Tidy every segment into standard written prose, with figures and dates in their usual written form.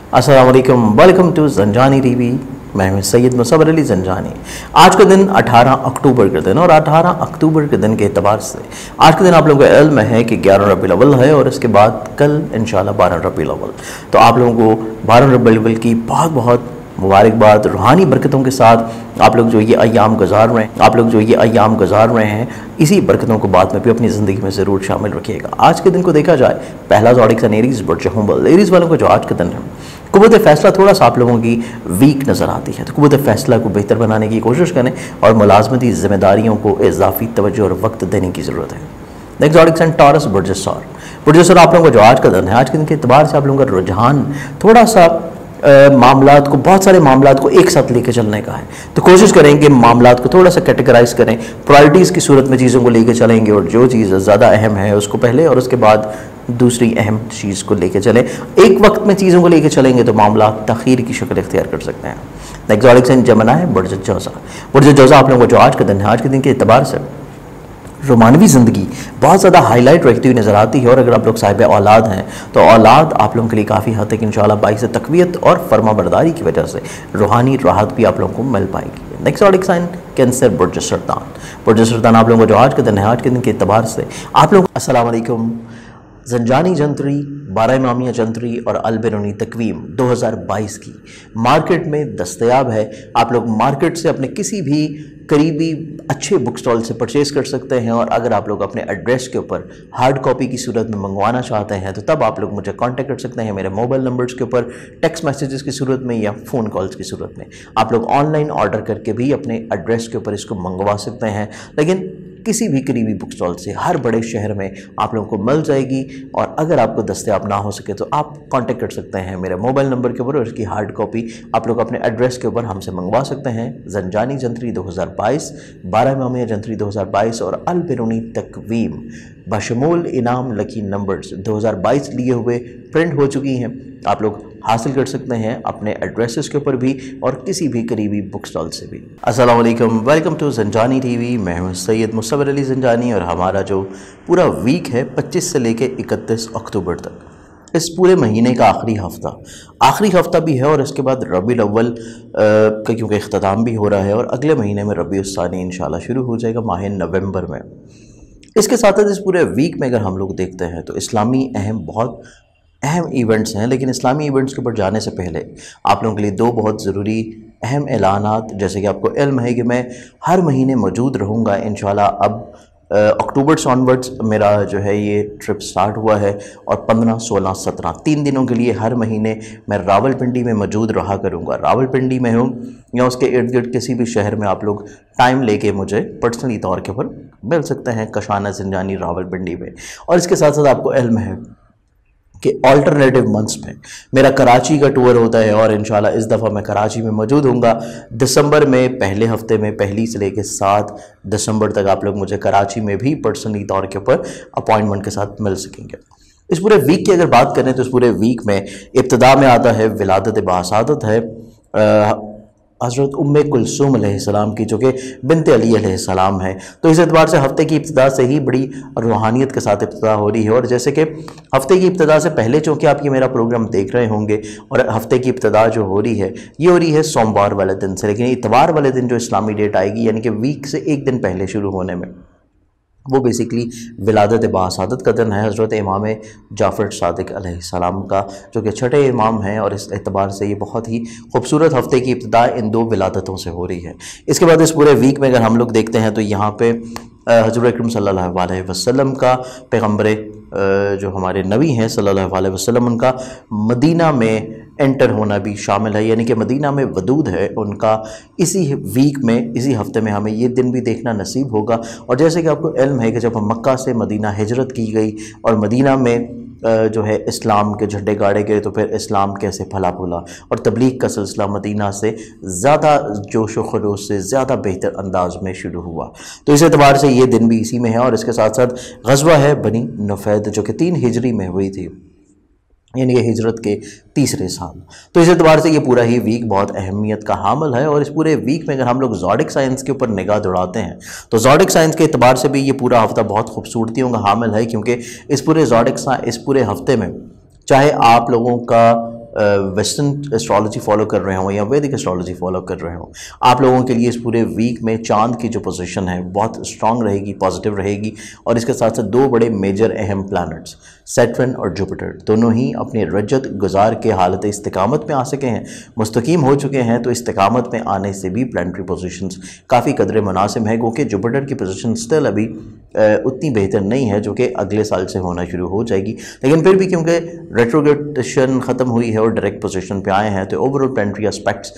अस्सलाम वालेकुम, welcome to Zanjani TV. मैं हूं सैयद मुसव्वर अली ज़ंजानी। आज का दिन 18 अक्टूबर का दिन, और 18 अक्टूबर के दिन के एतबार से आज के दिन आप लोगों को इल्म है कि 11 रबीउल अव्वल है, और इसके बाद कल इंशाल्लाह 12 रबीउल अव्वल। तो आप लोगों को 12 रबीउल अव्वल की बहुत बहुत मुबारकबाद। रूहानी बरकतों के साथ आप लोग जो ये अय्याम गुजार रहे हैं, इसी बरकतों को बाद में भी अपनी ज़िंदगी में ज़रूर शामिल रखिएगा। आज के दिन को देखा जाए, पहला ज़ोडिक सन एरीज़ बुर्ज हुम्बल। एरीज़ वालों को जो आज का दिन है, कुव्वत फ़ैसला थोड़ा सा आप लोगों की वीक नज़र आती है, तो कुव्वत फ़ैसला को बेहतर बनाने की कोशिश करें और मुलाजमती ज़िम्मेदारियों को इजाफी तवज्जो और वक्त देने की ज़रूरत है। नेक्स्ट ज़ोडिक सन टॉरस बुर्ज सौर। बुर्ज सौर आप लोगों को जो आज का दिन है, आज के दिन के एतबार से आप लोगों का रुझान थोड़ा सा मामलात को, बहुत सारे मामलात को एक साथ लेके चलने का है। तो कोशिश करें कि मामलात को थोड़ा सा कैटेगराइज करें, प्रायोरिटीज़ की सूरत में चीज़ों को लेके चलेंगे, और जो चीज़ ज़्यादा अहम है उसको पहले और उसके बाद दूसरी अहम चीज़ को लेके चलें। एक वक्त में चीज़ों को लेके चलेंगे तो मामला तखीर की शक्ल इख्तियार कर सकते हैं। नेक्स्ट ज़ोडिक सन जमना है बुर्ज जौज़ा। बुर्ज जौज़ा आप लोगों को जो आज का दिन है, आज के दिन के एतबार से रोमानवी ज़िंदगी बहुत ज़्यादा हाईलाइट रहती हुई नज़र आती है, और अगर आप लोग साहिब औलाद हैं तो औलाद आप लोगों के लिए काफ़ी हद तक इंशाल्लाह बाइस तक़वियत और फर्माबरदारी की वजह से रूहानी राहत भी आप लोगों को मिल पाएगी। नेक्स्ट ज़ोडिक साइन कैंसर बुर्ज सरतान। बुर्ज सरतान आप लोगों को जो आज के दिन है, आज के दिन के एतबार से आप लोग अस्सलाम वालेकुम। ज़ंजानी जंतरी, 12 इमामिया जंतरी और अल-बिरूनी तकवीम 2022 की मार्केट में दस्तयाब है। आप लोग मार्केट से अपने किसी भी करीबी अच्छे बुक स्टॉल से परचेज़ कर सकते हैं, और अगर आप लोग अपने एड्रेस के ऊपर हार्ड कॉपी की सूरत में मंगवाना चाहते हैं तो तब आप लोग मुझे कांटेक्ट कर सकते हैं मेरे मोबाइल नंबर्स के ऊपर, टेक्स्ट मैसेजेस की सूरत में या फ़ोन कॉल्स की सूरत में। आप लोग ऑनलाइन ऑर्डर करके भी अपने एड्रेस के ऊपर इसको मंगवा सकते हैं, लेकिन किसी भी करीबी बुक स्टॉल से हर बड़े शहर में आप लोगों को मिल जाएगी। और अगर आपको दस्तयाब ना हो सके तो आप कांटेक्ट कर सकते हैं मेरे मोबाइल नंबर के ऊपर, और इसकी हार्ड कॉपी आप लोग अपने एड्रेस के ऊपर हमसे मंगवा सकते हैं। ज़ंजानी जंतरी 2022, 12 इमामिया जंतरी 2022 और अल-बिरूनी तकवीम बशमूल इनाम लकी नंबर्स 2022 लिए हुए प्रिंट हो चुकी हैं। आप लोग हासिल कर सकते हैं अपने एड्रेसेस के ऊपर भी और किसी भी करीबी बुक स्टॉल से भी। अस्सलाम वालेकुम, वेलकम टू ज़ंजानी टीवी। मैं हूं सैयद मुसव्वर अली ज़ंजानी, और हमारा जो पूरा वीक है 25 से लेके 31 अक्टूबर तक, इस पूरे महीने का आखिरी हफ्ता भी है, और इसके बाद रबीउल अव्वल का क्योंकि इख्तिताम भी हो रहा है, और अगले महीने में रबीउल सानी इंशाल्लाह शुरू हो जाएगा माह नवंबर में। इसके साथ इस पूरे वीक में अगर हम लोग देखते हैं तो इस्लामी बहुत अहम इवेंट्स हैं, लेकिन इस्लामी इवेंट्स के ऊपर जाने से पहले आप लोगों के लिए दो बहुत ज़रूरी अहम ऐलानात। जैसे कि आपको इल्म है कि मैं हर महीने मौजूद रहूँगा इंशाल्लाह। अब अक्टूबर से ऑनवर्ड्स मेरा जो है ये ट्रिप स्टार्ट हुआ है, और 15, 16, 17 3 दिनों के लिए हर महीने मैं रावलपिंडी में मौजूद रहा करूँगा। रावलपिंडी में हूँ या उसके इर्द गिर्द किसी भी शहर में आप लोग टाइम लेके मुझे पर्सनली तौर के ऊपर मिल सकते हैं, कशाना ज़ंजानी रावलपिंडी में। और इसके साथ साथ आपको इल्म है कि ऑल्टरनेटिव मंथ्स में मेरा कराची का टूर होता है, और इंशाल्लाह इस दफ़ा मैं कराची में मौजूद हूँगा। दिसंबर में पहले हफ्ते में 1 से लेकर 7 दिसंबर तक आप लोग मुझे कराची में भी पर्सनली तौर के ऊपर अपॉइंटमेंट के साथ मिल सकेंगे। इस पूरे वीक की अगर बात करें तो इस पूरे वीक में इब्तिदा में आता है विलादत बासादत है हज़रत उम्मे कुलसूम अलैहिस्सलाम की, जो कि बिनते अली अलैहिस्सलाम है। तो इस एतबार से हफ़्ते की इब्तिदा से ही बड़ी रूहानियत के साथ इब्तिदा हो रही है। और जैसे कि हफ़्ते की इब्तिदा से पहले चूँकि आप ये मेरा प्रोग्राम देख रहे होंगे, और हफ़्ते की इब्तिदा जो हो रही है ये हो रही है सोमवार वाले दिन से, लेकिन इतवार वाले दिन जो इस्लामी डेट आएगी, यानी कि वीक से एक दिन पहले शुरू होने में, वो बेसिकली विलादत बासादत का दिन है हज़रत इमाम जाफ़र सादिक अलैहिस्सलाम का, जो कि छठे इमाम हैं। और इस एतबार से ये बहुत ही खूबसूरत हफ़्ते की इब्तिदा इन 2 विलादतों से हो रही है। इसके बाद इस पूरे वीक में अगर हम लोग देखते हैं तो यहाँ पे हज़रत अकरम सल्लल्लाहु अलैहि वसल्लम का, पैगम्बर जो हमारे नबी हैं सल्लल्लाहु अलैहि वसल्लम, उनका मदीना में एंटर होना भी शामिल है, यानी कि मदीना में वदूद है उनका। इसी वीक में, इसी हफ्ते में हमें ये दिन भी देखना नसीब होगा। और जैसे कि आपको इल्म है कि जब हम मक्का से मदीना हिजरत की गई और मदीना में जो है इस्लाम के झंडे गाड़े गए, तो फिर इस्लाम कैसे फला फूला, और तबलीग का सिलसिला मदीना से ज़्यादा जोश व खरोश से ज़्यादा बेहतर अंदाज में शुरू हुआ। तो इस एतबार से ये दिन भी इसी में है। और इसके साथ साथ ग़ज़वा है बनी नुफ़ैद, जो कि 3 हिजरी में हुई थी, यानी कि हिजरत के 3रे साल। तो इस एतबार से ये पूरा ही वीक बहुत अहमियत का हामिल है। और इस पूरे वीक में अगर हम लोग ज़ोडिक साइंस के ऊपर निगाह दौड़ाते हैं तो ज़ोडिक साइंस के एतबार से भी ये पूरा हफ्ता बहुत खूबसूरतियों का हामिल है, क्योंकि इस पूरे हफ्ते में चाहे आप लोगों का वेस्टर्न एस्ट्रोलॉजी फॉलो कर रहे हों या वैदिक एस्ट्रोलॉजी फॉलो कर रहे हों, आप लोगों के लिए इस पूरे वीक में चांद की जो पोजीशन है बहुत स्ट्रांग रहेगी, पॉजिटिव रहेगी। और इसके साथ साथ दो बड़े मेजर अहम प्लैनेट्स सैटर्न और जुपिटर दोनों ही अपने रजत गुजार के हालत इस्तिकामत में आ सके हैं, मुस्तकीम हो चुके हैं। तो इस्तिकामत में आने से भी प्लानिटरी पोजीशंस काफ़ी कदरे मुनासिब है, क्योंकि जुपिटर की पोजीशन स्टिल अभी उतनी बेहतर नहीं है, जो कि अगले साल से होना शुरू हो जाएगी। लेकिन फिर भी क्योंकि रेट्रोग्रेडेशन ख़त्म हुई है और डायरेक्ट पोजीशन पे आए हैं, तो ओवरऑल प्लानिटरी एस्पेक्ट्स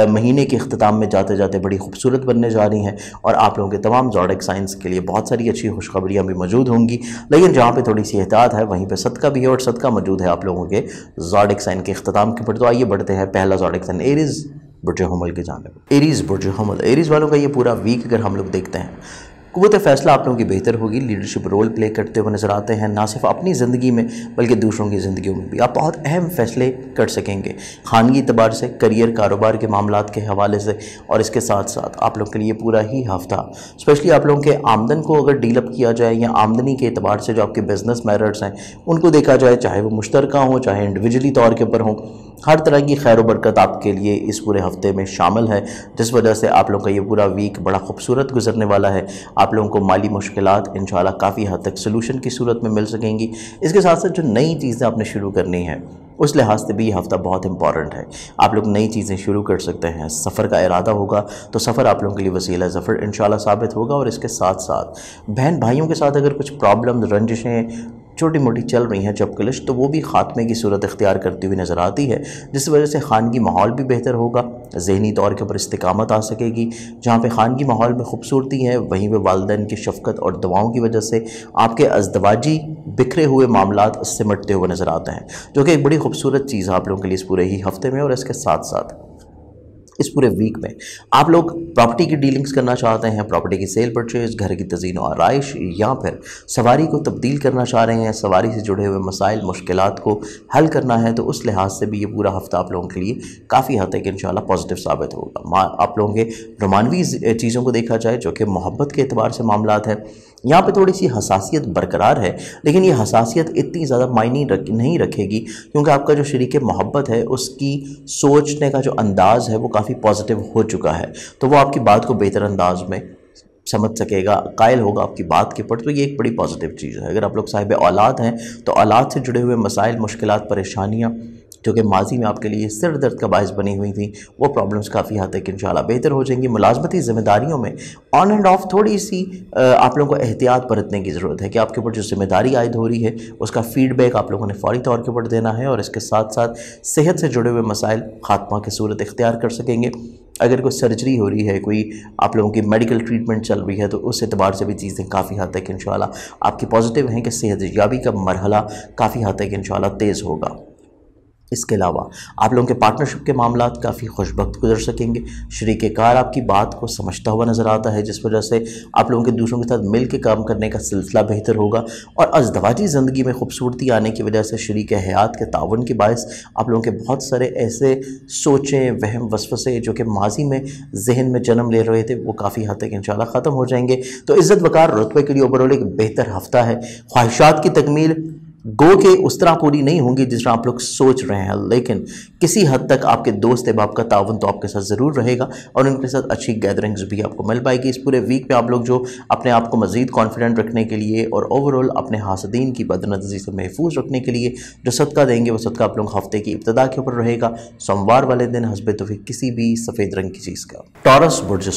महीने के अख्ताम में जाते जाते बड़ी खूबसूरत बनने जा रही हैं। और आप लोगों के तमाम ज़ोडिएक साइंस के लिए बहुत सारी अच्छी खुशखबरियाँ भी मौजूद होंगी। लेकिन जहाँ पर थोड़ी सी एहतियात है वहीं पर सदका भी है, और सदका मौजूद है आप लोगों के ज़ोडिएक साइन के अख्ताम के ऊपर। तो आइए बढ़ते हैं पहला ज़ोडिएक साइन एरीज़ बुर्ज हमल की जानिब। एरीज़ बुर्ज हमल, एरीज़ वालों का ये पूरा वीक अगर हम लोग देखते हैं, क़ुव्वत फ़ैसला आप लोगों की बेहतर होगी, लीडरशिप रोल प्ले करते हुए नज़र आते हैं, ना सिर्फ अपनी ज़िंदगी में बल्कि दूसरों की ज़िंदगियों में भी आप बहुत अहम फ़ैसले कर सकेंगे, खानगी एतबार से, करियर कारोबार के मामलात के हवाले से। और इसके साथ साथ आप लोग के लिए पूरा ही हफ्ता स्पेशली आप लोगों के आमदन को अगर डील अप किया जाए या आमदनी के एतबार से जो आपके बिज़नेस मैटर्स हैं उनको देखा जाए, चाहे वो मुश्तरका हों चाहे इंडिविजुअली तौर के ऊपर हों, हर तरह की खैर व बरकत आपके लिए इस पूरे हफ्ते में शामिल है, जिस वजह से आप लोगों का ये पूरा वीक बड़ा खूबसूरत गुजरने वाला है। आप लोगों को माली मुश्किलात इंशाल्लाह काफ़ी हद तक सलूशन की सूरत में मिल सकेंगी। इसके साथ साथ जो नई चीज़ें आपने शुरू करनी है उस लिहाज से भी ये हफ़्ता बहुत इंपॉर्टेंट है। आप लोग नई चीज़ें शुरू कर सकते हैं, सफ़र का इरादा होगा तो सफ़र आप लोगों के लिए वसीला ज़फ़र इंशाल्लाह साबित होगा। और इसके साथ साथ बहन भाइयों के साथ अगर कुछ प्रॉब्लम रंजिशें छोटी मोटी चल रही हैं चपकलिश, तो वो भी ख़ात्मे की सूरत इख्तियार करती हुई नज़र आती है, जिस वजह से खानगी माहौल भी बेहतर होगा, ज़हनी तौर के ऊपर इस्तिकामत आ सकेगी। जहाँ पे खानगी माहौल में खूबसूरती है वहीं पे वालिदैन की शफ़क़त और दुआओं की वजह से आपके अज़दवाजी बिखरे हुए मामलात सिमटते हुए नज़र आते हैं, जो कि एक बड़ी खूबसूरत चीज़ है आप लोगों के लिए इस पूरे ही हफ्ते में। और इसके साथ साथ इस पूरे वीक में आप लोग प्रॉपर्टी की डीलिंग्स करना चाहते हैं, प्रॉपर्टी की सेल परचेज, घर की तज़ीन और आराइश, या फिर सवारी को तब्दील करना चाह रहे हैं, सवारी से जुड़े हुए मसाइल मुश्किलात को हल करना है, तो उस लिहाज से भी ये पूरा हफ्ता आप लोगों के लिए काफ़ी हद तक इंशाल्लाह पॉजिटिव साबित होगा। आप लोगों के रोमानवी चीज़ों को देखा जाए जो कि मोहब्बत के एतबार से मामलात है, यहाँ पे थोड़ी सी हसासियत बरकरार है, लेकिन ये हसासियत इतनी ज़्यादा मायने नहीं रखेगी, क्योंकि आपका जो शरीक मोहब्बत है उसकी सोचने का जो अंदाज़ है वो काफ़ी पॉजिटिव हो चुका है, तो वो आपकी बात को बेहतर अंदाज में समझ सकेगा, कायल होगा आपकी बात के ऊपर। तो ये एक बड़ी पॉजिटिव चीज़ है। अगर आप लोग साहिब औलाद हैं तो औलाद से जुड़े हुए मसाइल मुश्किलात परेशानियाँ जो कि माजी में आपके लिए सिर दर्द का बायस बनी हुई थी, वो प्रॉब्लम्स काफ़ी हद तक इंशाल्लाह बेहतर हो जाएंगी। मुलाजमती ज़िम्मेदारियों में ऑन एंड ऑफ थोड़ी सी आप लोगों को एहतियात बरतने की ज़रूरत है कि आपके ऊपर जो ज़िम्मेदारी आयद हो रही है उसका फ़ीडबैक आप लोगों ने फ़ौरी तौर के ऊपर देना है। और इसके साथ साथ सेहत से जुड़े हुए मसाइल खात्मा की सूरत इख्तियार कर सकेंगे। अगर कोई सर्जरी हो रही है, कोई आप लोगों की मेडिकल ट्रीटमेंट चल रही है, तो उस एतबार से भी चीज़ें काफ़ी हद तक इंशाल्लाह आपकी पॉजिटिव हैं कि सेहत याबी का मरहला काफ़ी हद तक इंशाल्लाह तेज़ होगा। इसके अलावा आप लोगों के पार्टनरशिप के मामलात काफ़ी खुशबख्त गुजर सकेंगे। शरीक कार आपकी बात को समझता हुआ नज़र आता है, जिस वजह से आप लोगों के दूसरों के साथ मिल के काम करने का सिलसिला बेहतर होगा। और अज़दवाजी ज़िंदगी में खूबसूरती आने की वजह से शरीक हयात के तावन के बायस आप लोगों के बहुत सारे ऐसे सोचें, वहम, वसवसे जो कि माजी में जहन में जन्म ले रहे थे वो काफ़ी हद तक इंशाल्लाह ख़त्म हो जाएंगे। तो इज़्ज़त वकार रुतबे के लिए ओवरऑल एक बेहतर हफ्ता है। ख्वाहिशात की तकमील गो के उस तरह पूरी नहीं होंगी जिस तरह आप लोग सोच रहे हैं, लेकिन किसी हद तक आपके दोस्त अहबाब का ताउन तो आपके साथ ज़रूर रहेगा और उनके साथ अच्छी गैदरिंग्स भी आपको मिल पाएगी। इस पूरे वीक में आप लोग जो अपने आप को मज़ीद कॉन्फिडेंट रखने के लिए और ओवरऑल अपने हासदीन की बदनज़री से महफूज रखने के लिए जो सदका देंगे वो सदका आप लोग हफ्ते की इब्तिदा के ऊपर रहेगा, सोमवार वाले दिन हस्बे तौफीक किसी भी सफ़ेद रंग की चीज़ का। टॉरस बुर्ज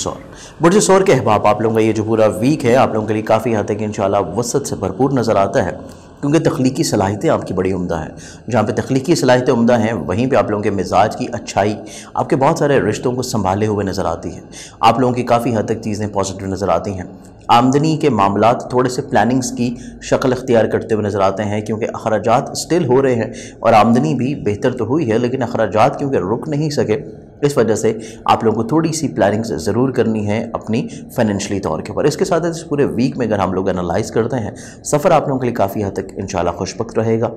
सौर के अहबाब आप लोगों का ये जो पूरा वीक है आप लोगों के लिए काफ़ी हद तक इंशाल्लाह वसत से भरपूर नज़र आता है, क्योंकि तख्लीकी सलाहियतें आपकी बड़ी उम्दा हैं। जहाँ पे तख्लीकी सलाहियतें उम्दा हैं वहीं पे आप लोगों के मिजाज की अच्छाई आपके बहुत सारे रिश्तों को संभाले हुए नज़र आती है। आप लोगों की काफ़ी हद तक चीज़ें पॉजिटिव नज़र आती हैं। आमदनी के मामलात थोड़े से प्लानिंग्स की शक्ल इख्तियार करते हुए नज़र आते हैं, क्योंकि अखराजात स्टिल हो रहे हैं और आमदनी भी बेहतर तो हुई है, लेकिन अखराजात क्योंकि रुक नहीं सके इस वजह से आप लोगों को थोड़ी सी प्लानिंग्स ज़रूर करनी है अपनी फाइनेंशियली तौर के ऊपर। इसके साथ इस पूरे वीक में अगर हम लोग एनालाइज करते हैं, सफ़र आप लोगों के लिए काफ़ी हद तक इंशाल्लाह खुशबख्त रहेगा।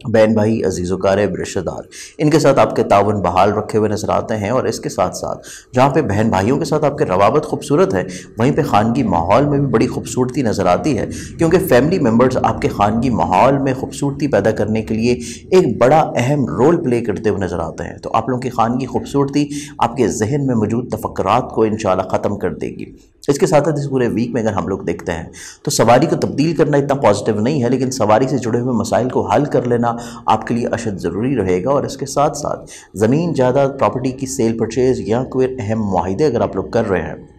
बहन भाई, अजीज़ क़ारिब, रिश्तेदार, इनके साथ आपके ताउन बहाल रखे हुए नज़र आते हैं। और इसके साथ साथ जहाँ पे बहन भाइयों के साथ आपके रवाबत खूबसूरत है, वहीं पे ख़ानगी माहौल में भी बड़ी खूबसूरती नज़र आती है, क्योंकि फैमिली मेम्बर्स आपके ख़ानगी माहौल में खूबसूरती पैदा करने के लिए एक बड़ा अहम रोल प्ले करते हुए नज़र आते हैं। तो आप लोगों की ख़ानगी खूबसूरती आपके जहन में मौजूद तफक्कुरात को इंशाअल्लाह ख़त्म कर देगी। इसके साथ साथ इस पूरे वीक में अगर हम लोग देखते हैं तो सवारी को तब्दील करना इतना पॉजिटिव नहीं है, लेकिन सवारी से जुड़े हुए मसाइल को हल कर लेना आपके लिए अशद ज़रूरी रहेगा। और इसके साथ साथ ज़मीन जायदाद प्रॉपर्टी की सेल परचेज़ या कोई अहम मुआहिदे अगर आप लोग कर रहे हैं,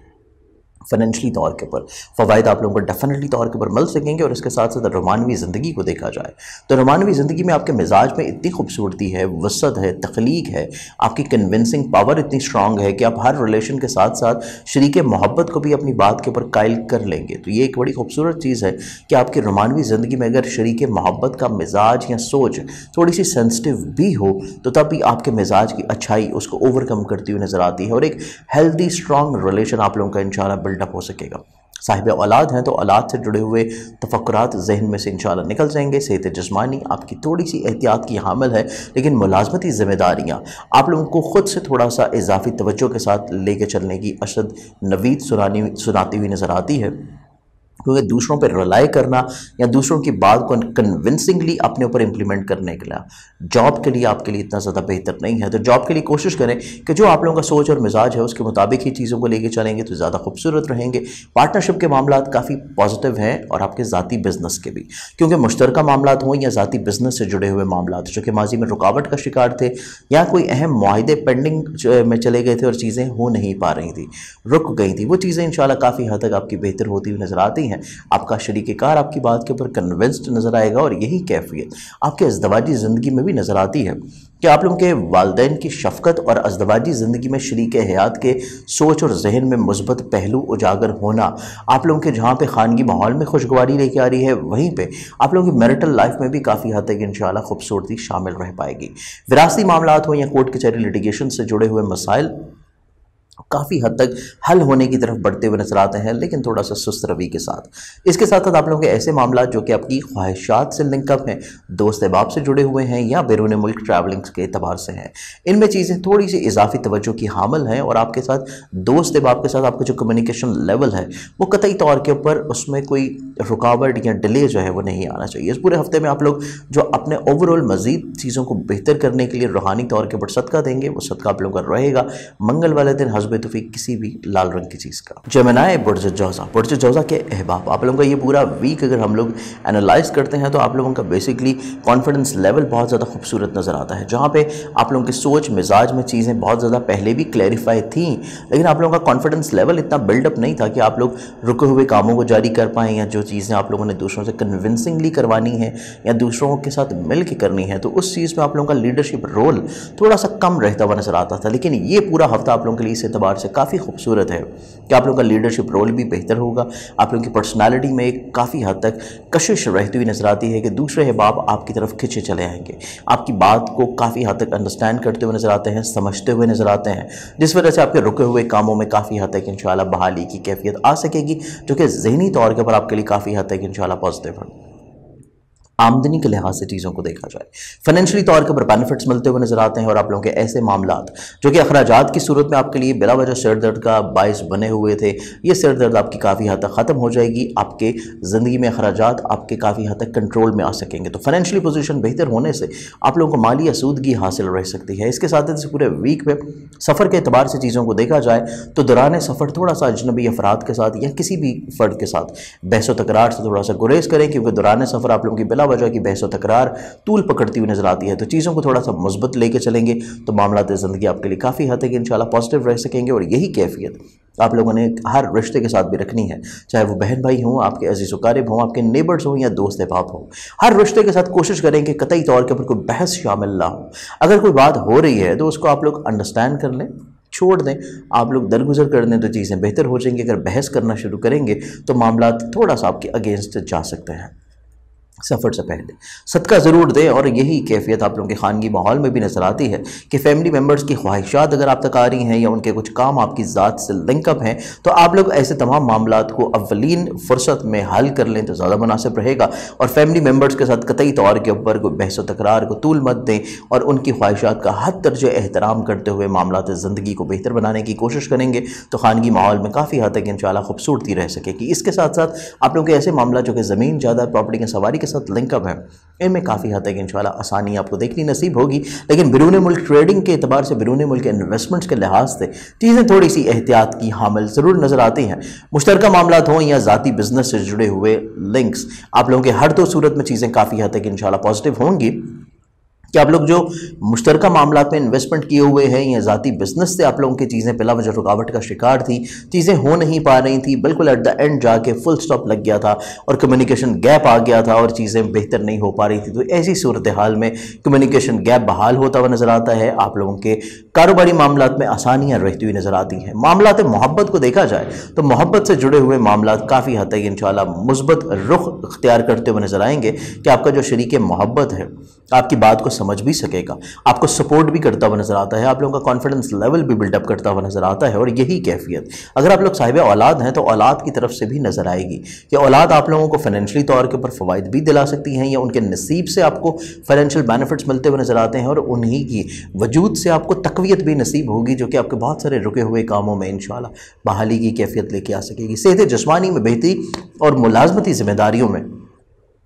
फाइनेंशली तौर के ऊपर फ़वाइद आप लोगों को डेफिनेटली तौर के ऊपर मिल सकेंगे। और इसके साथ साथ रोमानवी ज़िंदगी को देखा जाए तो रोमानवी ज़िंदगी में आपके मिजाज में इतनी खूबसूरती है, वसत है, तख्लीक है, आपकी कन्विंसिंग पावर इतनी स्ट्रॉन्ग है कि आप हर रिलेशन के साथ साथ शरीक मोहब्बत को भी अपनी बात के ऊपर कायल कर लेंगे। तो ये एक बड़ी खूबसूरत चीज़ है कि आपकी रोमानवी ज़िंदगी में अगर शरीक मोहब्बत का मिजाज या सोच थोड़ी सी सेंसिटिव भी हो तो तब भी आपके मिजाज की अच्छाई उसको ओवरकम करती हुई नज़र आती है और एक हेल्दी स्ट्रॉन्ग रिलेशन आप लोगों का इंशाल्लाह बिल्डअप हो सकेगा। साहिब औलाद हैं तो औलाद से जुड़े हुए तफक्कुरात जहन में से इंशाल्लाह निकल जाएंगे। सेहत जिस्मानी आपकी थोड़ी सी एहतियात की हामिल है, लेकिन मुलाजमती ज़िम्मेदारियाँ आप लोगों को ख़ुद से थोड़ा सा इजाफी तवज्जो के साथ लेके चलने की अशद नवीद सुनाती हुई नज़र आती है, क्योंकि दूसरों पर रिलाई करना या दूसरों की बात को कन्विंसिंगली अपने ऊपर इम्प्लीमेंट करने के लिए जॉब के लिए आपके लिए इतना ज़्यादा बेहतर नहीं है। तो जॉब के लिए कोशिश करें कि जो आप लोगों का सोच और मिजाज है उसके मुताबिक ही चीज़ों को लेके चलेंगे तो ज़्यादा खूबसूरत रहेंगे। पार्टनरशिप के मामला काफ़ी पॉजिटिव हैं और आपके ज़ाती बिज़नेस के भी, क्योंकि मुश्तरका मामला हों या ज़ाती बिज़नेस से जुड़े हुए मामला जो कि माजी में रुकावट का शिकार थे या कोई अहम मुआहिदे पेंडिंग में चले गए थे और चीज़ें हो नहीं पा रही थी, रुक गई थी, वो चीज़ें इंशाल्लाह काफ़ी हद तक आपकी बेहतर होती हुई नज़र आती हैं। आपका शरीके कार आपकी बात के ऊपर कन्विंस्ड नज़र आएगा और यही कैफियत आपके अज़दवाजी ज़िंदगी में भी नज़र आती है कि आप लोगों के वालिदैन की शफ़क़त और अज़दवाजी ज़िंदगी में शरीके हयात के सोच और जहन में मुस्बत पहलू उजागर होना आप लोगों के जहाँ पे ख़ानगी माहौल में खुशगवारी लेके आ रही है, वहीं पे आप लोगों की मैरिटल लाइफ में भी काफ़ी हद तक इंशाअल्लाह खूबसूरती शामिल रह पाएगी। विरासती मामलात हो या कोर्ट कचहरी लिटिगेशन से जुड़े हुए मसाइल काफ़ी हद तक हल होने की तरफ बढ़ते हुए नजर आते हैं, लेकिन थोड़ा सा सुस्त रवि के साथ। इसके साथ साथ आप लोगों के ऐसे मामला जो कि आपकी ख्वाहिशात से लिंकअप हैं, दोस्त अहबाब से जुड़े हुए हैं या बैरून मुल्क ट्रैवलिंग्स के एतबार से हैं, इनमें चीज़ें थोड़ी सी इजाफी तवज्जो की हामिल हैं और आपके साथ दोस्त अहबाब के साथ आपका जो कम्युनिकेशन लेवल है वो कतई तौर के ऊपर उसमें कोई रुकावट या डिले जो है वो नहीं आना चाहिए। इस पूरे हफ्ते में आप लोग जो अपने ओवरऑल मज़ीद चीज़ों को बेहतर करने के लिए रूहानी तौर के ऊपर सदका देंगे, वो सदका आप लोगों का रहेगा मंगल वाले दिन हस्ब तौफीक किसी भी लाल रंग की चीज़ का। जमनाए बुर्ज जौज़ा के अहबाब, आप लोगों का ये पूरा वीक अगर हम लोग एनालाइज करते हैं तो आप लोगों का बेसिकली कॉन्फिडेंस लेवल बहुत ज़्यादा खूबसूरत नज़र आता है, जहाँ पे आप लोगों की सोच मिजाज में चीज़ें बहुत ज़्यादा पहले भी क्लैरिफाई थी, लेकिन आप लोगों का कॉन्फिडेंस लेवल इतना बिल्डअप नहीं था कि आप लोग रुके हुए कामों को जारी कर पाएँ या जो चीज़ें आप लोगों ने दूसरों से कन्विंसिंगली करवानी है या दूसरों के साथ मिल के करनी है, तो उस चीज़ में आप लोगों का लीडरशिप रोल थोड़ा सा कम रहता हुआ नज़र आता था। लेकिन ये पूरा हफ्ता आप लोगों के लिए इस एतबार से काफ़ी खूबसूरत है कि आप लोगों का लीडरशिप रोल भी बेहतर होगा। आप लोगों की पर्सनालिटी में एक काफ़ी हद तक कशिश रहती हुई नज़र आती है कि दूसरे अहबाब आपकी तरफ खिंचे चले आएंगे, आपकी बात को काफ़ी हद तक अंडरस्टैंड करते हुए नज़र आते हैं, समझते हुए नज़र आते हैं, जिस वजह से आपके रुके हुए कामों में काफ़ी हद तक इंशाल्लाह बहाली की कैफियत आ सकेगी, जो कि ज़हनी तौर के ऊपर आपके लिए काफ़ी हद तक इंशाल्लाह पॉजिटिव है। आमदनी के लिहाज से चीज़ों को देखा जाए, फाइनेंशियली तौर के ऊपर बेनिफिट्स मिलते हुए नजर आते हैं और आप लोगों के ऐसे मामलात जो कि अखराजात की सूरत में आपके लिए बिला वजह सिर दर्द का बायस बने हुए थे, ये सिर दर्द आपकी काफ़ी हद तक ख़त्म हो जाएगी। आपके ज़िंदगी में अखराजात आपके काफ़ी हद तक कंट्रोल में आ सकेंगे, तो फाइनेंशियली पोजीशन बेहतर होने से आप लोगों को माली आसूदगी हासिल रह सकती है। इसके साथ ही पूरे वीक में सफ़र के अतबार से चीज़ों को देखा जाए तो दौरान सफ़र थोड़ा सा अजनबी अफराद के साथ या किसी भी फ़र्द के साथ बहस व तकरार से थोड़ा सा गुरेज करें, क्योंकि दौरान सफ़र आप लोगों की बिला वजह की बहस व तकरार तूल पकड़ती हुई नजर आती है। तो चीज़ों को थोड़ा सा मुस्बत लेके चलेंगे तो मामलात ज़िंदगी आपके लिए काफ़ी हद तक इंशाल्लाह पॉजिटिव रह सकेंगे। और यही कैफियत आप लोगों ने हर रिश्ते के साथ भी रखनी है, चाहे वो बहन भाई हों, आपके अजीज़ क़रीब हों, आपके नेबर्स हों या दोस्त अहबाब हों। हर रिश्ते के साथ कोशिश करें कि कतई तौर के ऊपर कोई बहस शामिल ना हो। अगर कोई बात हो रही है तो उसको आप लोग अंडरस्टैंड कर लें, छोड़ दें, आप लोग दरगुजर कर दें तो चीज़ें बेहतर हो जाएंगी। अगर बहस करना शुरू करेंगे तो मामला थोड़ा सा आपके अगेंस्ट जा सकते हैं। سفر سے پہلے صدقہ ضرور دیں، اور یہی کیفیت آپ لوگوں کے خانگی ماحول میں بھی نظر آتی ہے کہ فیملی ممبرز کی خواہشات اگر آپ تک آ رہی ہیں یا ان کے کچھ کام آپ کی ذات سے لنک اپ ہیں تو آپ لوگ ایسے تمام معاملات کو اولین فرصت میں حل کر لیں تو زیادہ مناسب رہے گا، اور فیملی ممبرز کے ساتھ قطعی طور کے اوپر کوئی بحث و تکرار کو طول مت دیں، اور ان کی خواہشات کا حد درجہ احترام کرتے ہوئے معاملات زندگی کو بہتر بنانے کی کوشش کریں گے تو خانگی ماحول میں کافی حد تک انشاءاللہ خوبصورتی رہ سکے گی۔ اس کے ساتھ ساتھ آپ لوگوں کے ایسے معاملات جو کہ زمین جائیداد پراپرٹی کے سواری کے ساتھ لنک اپ ہیں، ان میں کافی حد تک انشاءاللہ آسانی آپ کو دیکھنی نصیب ہوگی، لیکن بیرون ملک ٹریڈنگ کے اعتبار سے، بیرون ملک انویسٹمنٹس کے لحاظ سے چیزیں تھوڑی سی احتیاط کی حامل ضرور نظر آتی ہیں۔ مشترکہ معاملات ہوں یا ذاتی بزنس سے جڑے ہوئے لنکس، آپ لوگوں کے ہر دو صورت میں چیزیں کافی حد تک انشاءاللہ پازیٹیو ہوں گی کہ آپ لوگ جو مشترکہ معاملات میں انویسٹمنٹ کیے ہوئے ہیں یا ذاتی بزنس سے آپ لوگوں کی چیزیں بلا وجہ رکاوٹ کا شکار تھی، چیزیں ہو نہیں پا رہی تھیں، بالکل ایٹ دا اینڈ جا کے فل سٹاپ لگ گیا تھا اور کمیونیکیشن گیپ آ گیا تھا اور چیزیں بہتر نہیں ہو پا رہی تھی، تو ایسی صورتحال میں کمیونیکیشن گیپ بحال ہوتا ہوا نظر آتا ہے، آپ لوگوں کے کاروباری معاملات میں آسانیاں رہتی ہوئی نظر آتی ہیں۔ معاملات محبت کو دیکھا جائے تو محبت سے جڑے ہوئے معاملات کافی حد تک انشاءاللہ مثبت رخ اختیار کرتے ہوئے نظر آئیں گے کہ آپ کا جو شریک محبت ہے آپ کی بات کو سمجھ بھی سکے گا، آپ کو سپورٹ بھی کرتا ہوا نظر آتا ہے، آپ لوگوں کا کانفیڈنس لیول بھی بلڈ اپ کرتا ہوا نظر آتا ہے، اور یہی کیفیت اگر آپ لوگ صاحب اولاد ہیں تو اولاد کی طرف سے بھی نظر آئے گی کہ اولاد آپ لوگوں کو فائنینشلی طور کے اوپر فوائد بھی دلا سکتی ہیں یا ان کے نصیب سے آپ کو فائنینشیل بینیفٹس ملتے ہوئے نظر آتے ہیں، اور انہی کی وجود سے آپ کو تقویت بھی نصیب ہوگی جو کہ آپ کے بہت سارے رکے ہوئے کاموں میں انشاءاللہ بحالی کی کیفیت لے کے آ سکے گی۔ صحت جسمانی میں بہتری اور ملازمتی ذمہ داریوں میں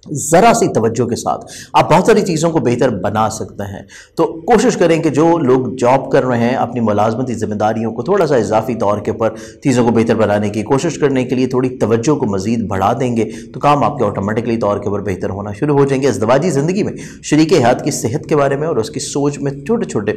ذرا سی توجہ کے ساتھ آپ بہت ساری چیزوں کو بہتر بنا سکتے ہیں، تو کوشش کریں کہ جو لوگ جاب کر رہے ہیں اپنی ملازمتی ذمہ داریوں کو تھوڑا سا اضافی طور کے پر چیزوں کو بہتر بنانے کی کوشش کرنے کے لیے تھوڑی توجہ کو مزید بڑھا دیں گے تو کام آپ کے آٹومیٹکلی طور کے پر بہتر ہونا شروع ہو جائیں گے۔ ازدواجی زندگی میں شریک حیات کی صحت کے بارے میں اور اس کی سوچ میں چھوٹے چھوٹے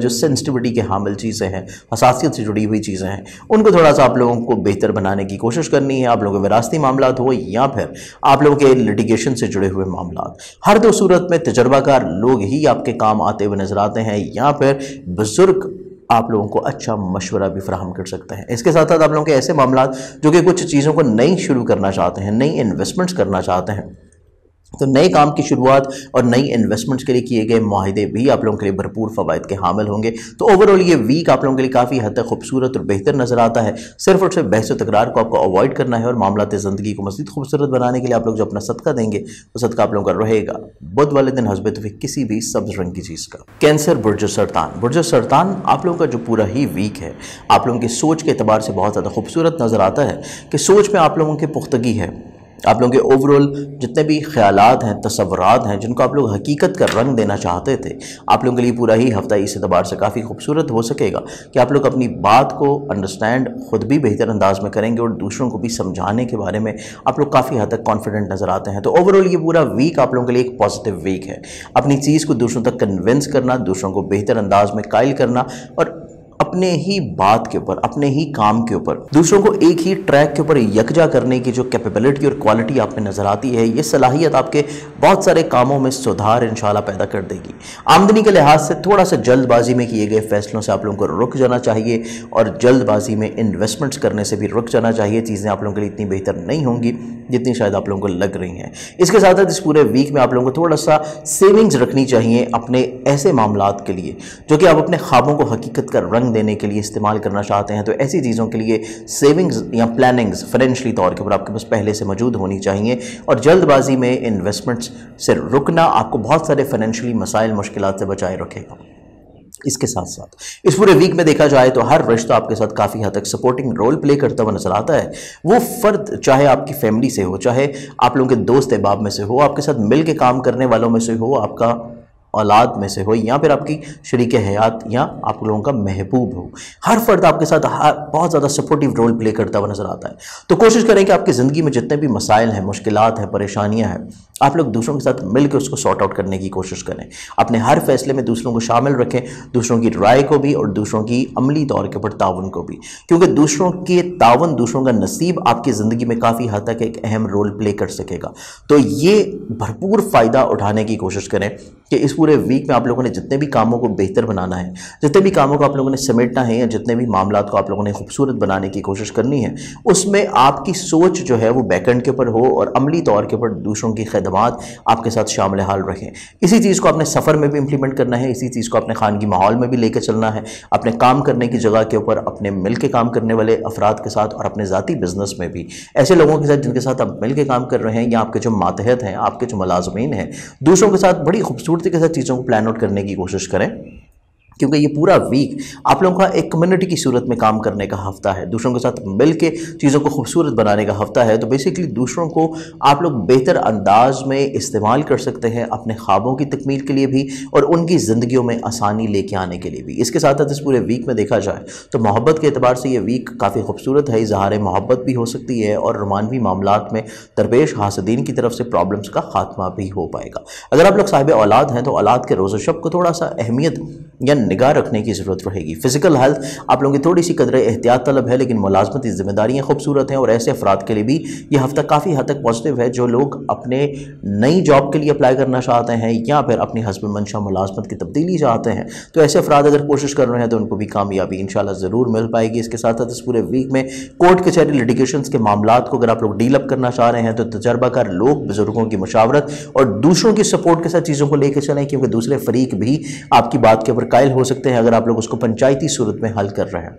جو سینسٹیوٹی کے حامل چیزیں ہیں، حساسیت سے جڑی ہوئی چیزیں ہیں، ان کو تھوڑا سا آپ لوگوں کو بہتر بنانے کی کوشش کرنی ہے۔ آپ لوگوں کے وراثتی معاملات ہو یا پھر آپ لوگوں کے لٹیگیشن سے جڑے ہوئے معاملات، ہر دو صورت میں تجربہ کار لوگ ہی آپ کے کام آتے ہوئے نظر آتے ہیں یا پھر بزرگ آپ لوگوں کو اچھا مشورہ بھی فراہم کر سکتے ہیں۔ اس کے ساتھ ساتھ آپ لوگوں کے ایسے معاملات جو کہ کچھ چیزوں کو نئی شروع کرنا چاہتے ہیں، نئی انویسٹمنٹس کرنا چاہتے ہیں، تو نئے کام کی شروعات اور نئی انویسٹمنٹس کے لیے کیے گئے معاہدے بھی آپ لوگوں کے لیے بھرپور فوائد کے حامل ہوں گے۔ تو اوورآل یہ ویک آپ لوگوں کے لیے کافی حد تک خوبصورت اور بہتر نظر آتا ہے۔ صرف اور صرف بحث و تکرار کو آپ کو اوائڈ کرنا ہے اور معاملات زندگی کو مزید خوبصورت بنانے کے لیے آپ لوگ جو اپنا صدقہ دیں گے وہ صدقہ آپ لوگوں کا رہے گا بدھ والے دن حسب توفیق کسی بھی سبز رنگ کی چیز کا۔ کینسر، برج سرطان۔ برج سرطان آپ لوگوں کا جو پورا ہی ویک ہے آپ لوگوں کی سوچ کے اعتبار سے بہت زیادہ خوبصورت نظر آتا ہے کہ سوچ میں آپ لوگوں کی پختگی ہے، آپ لوگوں کے اوورال جتنے بھی خیالات ہیں، تصورات ہیں جن کو آپ لوگ حقیقت کا رنگ دینا چاہتے تھے، آپ لوگوں کے لیے پورا ہی ہفتہ اس اعتبار سے کافی خوبصورت ہو سکے گا کہ آپ لوگ اپنی بات کو انڈرسٹینڈ خود بھی بہتر انداز میں کریں گے اور دوسروں کو بھی سمجھانے کے بارے میں آپ لوگ کافی حد تک کانفیڈنٹ نظر آتے ہیں۔ تو اوورال یہ پورا ویک آپ لوگوں کے لیے ایک پازیٹیو ویک ہے، اپنی چیز کو دوسروں تک کنونس کرنا، دوسروں کو بہتر انداز میں قائل کرنا اور اپنے ہی بات کے اوپر، اپنے ہی کام کے اوپر دوسروں کو ایک ہی ٹریک کے اوپر یکجا کرنے کی جو کیپیبلٹی اور کوالٹی آپ میں نظر آتی ہے، یہ صلاحیت آپ کے بہت سارے کاموں میں سدھار انشاءاللہ پیدا کر دے گی۔ آمدنی کے لحاظ سے تھوڑا سا جلد بازی میں کیے گئے فیصلوں سے آپ لوگوں کو رک جانا چاہیے اور جلد بازی میں انویسٹمنٹس کرنے سے بھی رک جانا چاہیے۔ چیزیں آپ لوگوں کے لیے اتنی بہتر نہیں ہوں گی جتنی شاید آپ لوگوں کو لگ رہی ہیں۔ اس کے ساتھ ساتھ اس پورے ویک میں آپ لوگوں کو تھوڑا سا سیونگز رکھنی چاہیے اپنے ایسے معاملات کے لیے جو کہ آپ اپنے خوابوں کو حقیقت کا رنگ دینے کے لیے استعمال کرنا چاہتے ہیں، تو ایسی چیزوں کے لیے سیونگز یا پلاننگز فائنینشلی طور کے اوپر آپ کے پاس پہلے سے موجود ہونی چاہیے، اور جلد بازی میں انویسٹمنٹس سے رکنا آپ کو بہت سارے فائنینشلی مسائل، مشکلات سے بچائے رکھے گا۔ اس کے ساتھ ساتھ اس پورے ویک میں دیکھا جائے تو ہر رشتہ آپ کے ساتھ کافی حد تک سپورٹنگ رول پلے کرتا ہوا نظر آتا ہے۔ وہ فرد چاہے آپ کی فیملی سے ہو، چاہے آپ لوگوں کے دوست احباب میں سے ہو، آپ کے ساتھ مل کے کام کرنے والوں میں سے ہو، آپ کا اولاد میں سے ہو یا پھر آپ کی شریک حیات یا آپ لوگوں کا محبوب ہو، ہر فرد آپ کے ساتھ بہت زیادہ سپورٹیو رول پلے کرتا ہوا نظر آتا ہے۔ تو کوشش کریں کہ آپ کی زندگی میں جتنے بھی مسائل ہیں، مشکلات ہیں، پریشانیاں ہیں، آپ لوگ دوسروں کے ساتھ مل کے اس کو سارٹ آؤٹ کرنے کی کوشش کریں۔ اپنے ہر فیصلے میں دوسروں کو شامل رکھیں، دوسروں کی رائے کو بھی اور دوسروں کی عملی طور کے اوپر تعاون کو بھی، کیونکہ دوسروں کے تعاون، دوسروں کا نصیب آپ کی زندگی میں کافی حد تک ایک اہم رول پلے کر سکے گا۔ تو یہ بھرپور فائدہ اٹھانے کی کوشش کریں کہ اس پورے ویک میں آپ لوگوں نے جتنے بھی کاموں کو بہتر بنانا ہے، جتنے بھی کاموں کو آپ لوگوں نے سمیٹنا ہے یا جتنے بھی معاملات کو آپ لوگوں نے خوبصورت بنانے کی کوشش کرنی ہے، اس میں آپ کی سوچ جو ہے وہ بیک اینڈ کے اوپر ہو اور عملی طور کے اوپر دوسروں کی خدمت خدمات آپ کے ساتھ شامل حال رہیں۔ اسی چیز کو اپنے سفر میں بھی امپلیمنٹ کرنا ہے، اسی چیز کو اپنے خانگی ماحول میں بھی لے کے چلنا ہے، اپنے کام کرنے کی جگہ کے اوپر اپنے مل کے کام کرنے والے افراد کے ساتھ اور اپنے ذاتی بزنس میں بھی ایسے لوگوں کے ساتھ جن کے ساتھ آپ مل کے کام کر رہے ہیں، یا آپ کے جو ماتحت ہیں، آپ کے جو ملازمین ہیں، دوسروں کے ساتھ بڑی خوبصورتی کے ساتھ چیزوں کو پلان آؤٹ کرنے کی کوشش کریں، کیونکہ یہ پورا ویک آپ لوگوں کا ایک کمیونٹی کی صورت میں کام کرنے کا ہفتہ ہے، دوسروں کے ساتھ مل کے چیزوں کو خوبصورت بنانے کا ہفتہ ہے۔ تو بیسیکلی دوسروں کو آپ لوگ بہتر انداز میں استعمال کر سکتے ہیں اپنے خوابوں کی تکمیل کے لیے بھی اور ان کی زندگیوں میں آسانی لے کے آنے کے لیے بھی۔ اس کے ساتھ اس پورے ویک میں دیکھا جائے تو محبت کے اعتبار سے یہ ویک کافی خوبصورت ہے، اظہار محبت بھی ہو سکتی ہے اور رومانوی معاملات میں درپیش حاسدین کی طرف سے پرابلمز کا خاتمہ بھی ہو پائے گا۔ اگر آپ لوگ صاحب اولاد ہیں تو اولاد کے روز و شب کو تھوڑا سا اہمیت یا نگاہ رکھنے کی ضرورت رہے گی۔ فزیکل ہیلتھ آپ لوگوں کی تھوڑی سی قدر احتیاط طلب ہے، لیکن ملازمتی ذمہ داریاں خوبصورت ہیں اور ایسے افراد کے لیے بھی یہ ہفتہ کافی حد تک پازیٹیو ہے جو لوگ اپنے نئی جاب کے لیے اپلائی کرنا چاہتے ہیں یا پھر اپنی حسب منشا ملازمت کی تبدیلی چاہتے ہیں، تو ایسے افراد اگر کوشش کر رہے ہیں تو ان کو بھی کامیابی انشاءاللہ ضرور مل پائے گی۔ اس کے ساتھ اس پورے ویک میں کورٹ کچہری لٹیگیشنز کے معاملات کو اگر آپ لوگ ڈیل اپ کرنا چاہ رہے ہیں تو تجربہ کار لوگ، بزرگوں کی مشاورت اور دوسروں کی سپورٹ کے ساتھ چیزوں کو لے کے چلیں، کیونکہ دوسرے فریق بھی آپ کی بات کے اوپر قائل ہو سکتے ہیں اگر آپ لوگ اس کو پنچایتی صورت میں حل کر رہے ہیں۔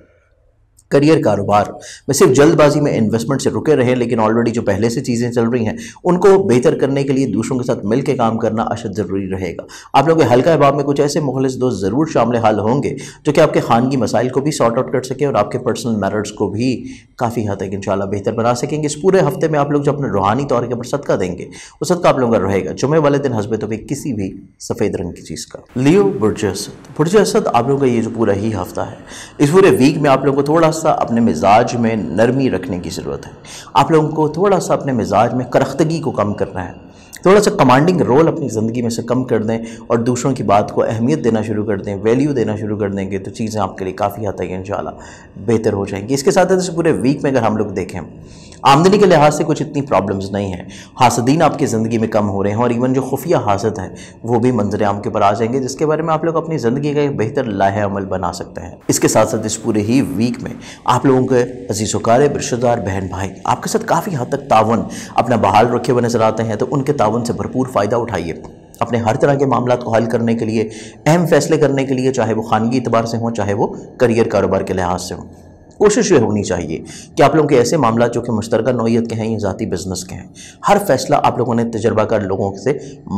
کریئر کاروبار میں صرف جلد بازی میں انویسٹمنٹ سے رکے رہیں، لیکن آلریڈی جو پہلے سے چیزیں چل رہی ہیں ان کو بہتر کرنے کے لیے دوسروں کے ساتھ مل کے کام کرنا اشد ضروری رہے گا۔ آپ لوگوں کے حلقہ احباب میں کچھ ایسے مخلص دوست ضرور شامل حال ہوں گے جو کہ آپ کے خانگی مسائل کو بھی سارٹ آؤٹ کر سکیں اور آپ کے پرسنل میٹرز کو بھی کافی حد تک انشاءاللہ بہتر بنا سکیں گے۔ اس پورے ہفتے میں آپ لوگ جو اپنے روحانی طور کے اوپر صدقہ دیں گے وہ صدقہ آپ لوگوں کا رہے گا جمعے والے دن حسب توفیق کسی بھی سفید رنگ کی چیز کا۔ لیو برج اسد آپ لوگوں کا یہ جو پورا ہی ہفتہ ہے، اس پورے ویک میں آپ لوگوں کو تھوڑا سا اپنے مزاج میں نرمی رکھنے کی ضرورت ہے۔ آپ لوگوں کو تھوڑا سا اپنے مزاج میں کرختگی کو کم کرنا ہے، تھوڑا سا کمانڈنگ رول اپنی زندگی میں سے کم کر دیں اور دوسروں کی بات کو اہمیت دینا شروع کر دیں، ویلیو دینا شروع کر دیں گے تو چیزیں آپ کے لیے کافی حد تک انشاءاللہ بہتر ہو جائیں گی۔ اس کے ساتھ اس پورے ویک میں اگر ہم لوگ دیکھیں آمدنی کے لحاظ سے کچھ اتنی پرابلمز نہیں ہیں، حاسدین آپ کی زندگی میں کم ہو رہے ہیں اور ایون جو خفیہ حاسد ہیں وہ بھی منظر عام کے پر آ جائیں گے، جس کے بارے میں آپ لوگ اپنی زندگی کا ایک بہتر لائحہ عمل بنا سکتے ہیں۔ اس کے ساتھ اس پورے ہی ویک میں آپ لوگوں کے عزیز و قارب رشتہ دار بہن بھائی آپ کے ساتھ کافی حد تک تعاون اپنا بحال رکھے ہوئے نظر آتے ہیں، تو ان کے تعاون سے بھرپور فائدہ اٹھائیے اپنے ہر طرح کے معاملات کو حل کرنے کے لیے، اہم فیصلے کرنے کے لیے، چاہے وہ خانگی اعتبار سے ہوں چاہے وہ کریئر کاروبار کے لحاظ سے ہوں۔ کوشش یہ ہونی چاہیے کہ آپ لوگوں کے ایسے معاملات جو کہ مشترکہ نوعیت کے ہیں یا ذاتی بزنس کے ہیں، ہر فیصلہ آپ لوگوں نے تجربہ کار لوگوں سے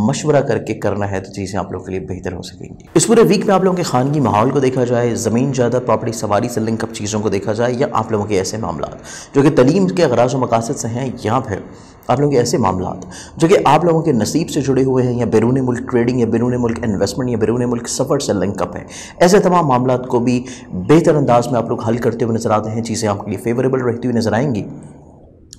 مشورہ کر کے کرنا ہے تو چیزیں آپ لوگوں کے لیے بہتر ہو سکیں گی۔ اس پورے ویک میں آپ لوگوں کے خانگی ماحول کو دیکھا جائے، زمین جائیداد پراپرٹی سواری سے لنک اپ چیزوں کو دیکھا جائے، یا آپ لوگوں کے ایسے معاملات جو کہ تعلیم کے اغراض و مقاصد سے ہیں، یا پھر آپ لوگوں کے ایسے معاملات جو کہ آپ لوگوں کے نصیب سے جڑے ہوئے ہیں یا بیرون ملک ٹریڈنگ یا بیرون ملک انویسٹمنٹ یا بیرون ملک سفر سے لنک اپ ہیں، ایسے تمام معاملات کو بھی بہتر انداز میں آپ لوگ حل کرتے ہوئے نظر آتے ہیں، چیزیں آپ کے لیے فیوریبل رہتی ہوئی نظر آئیں گی۔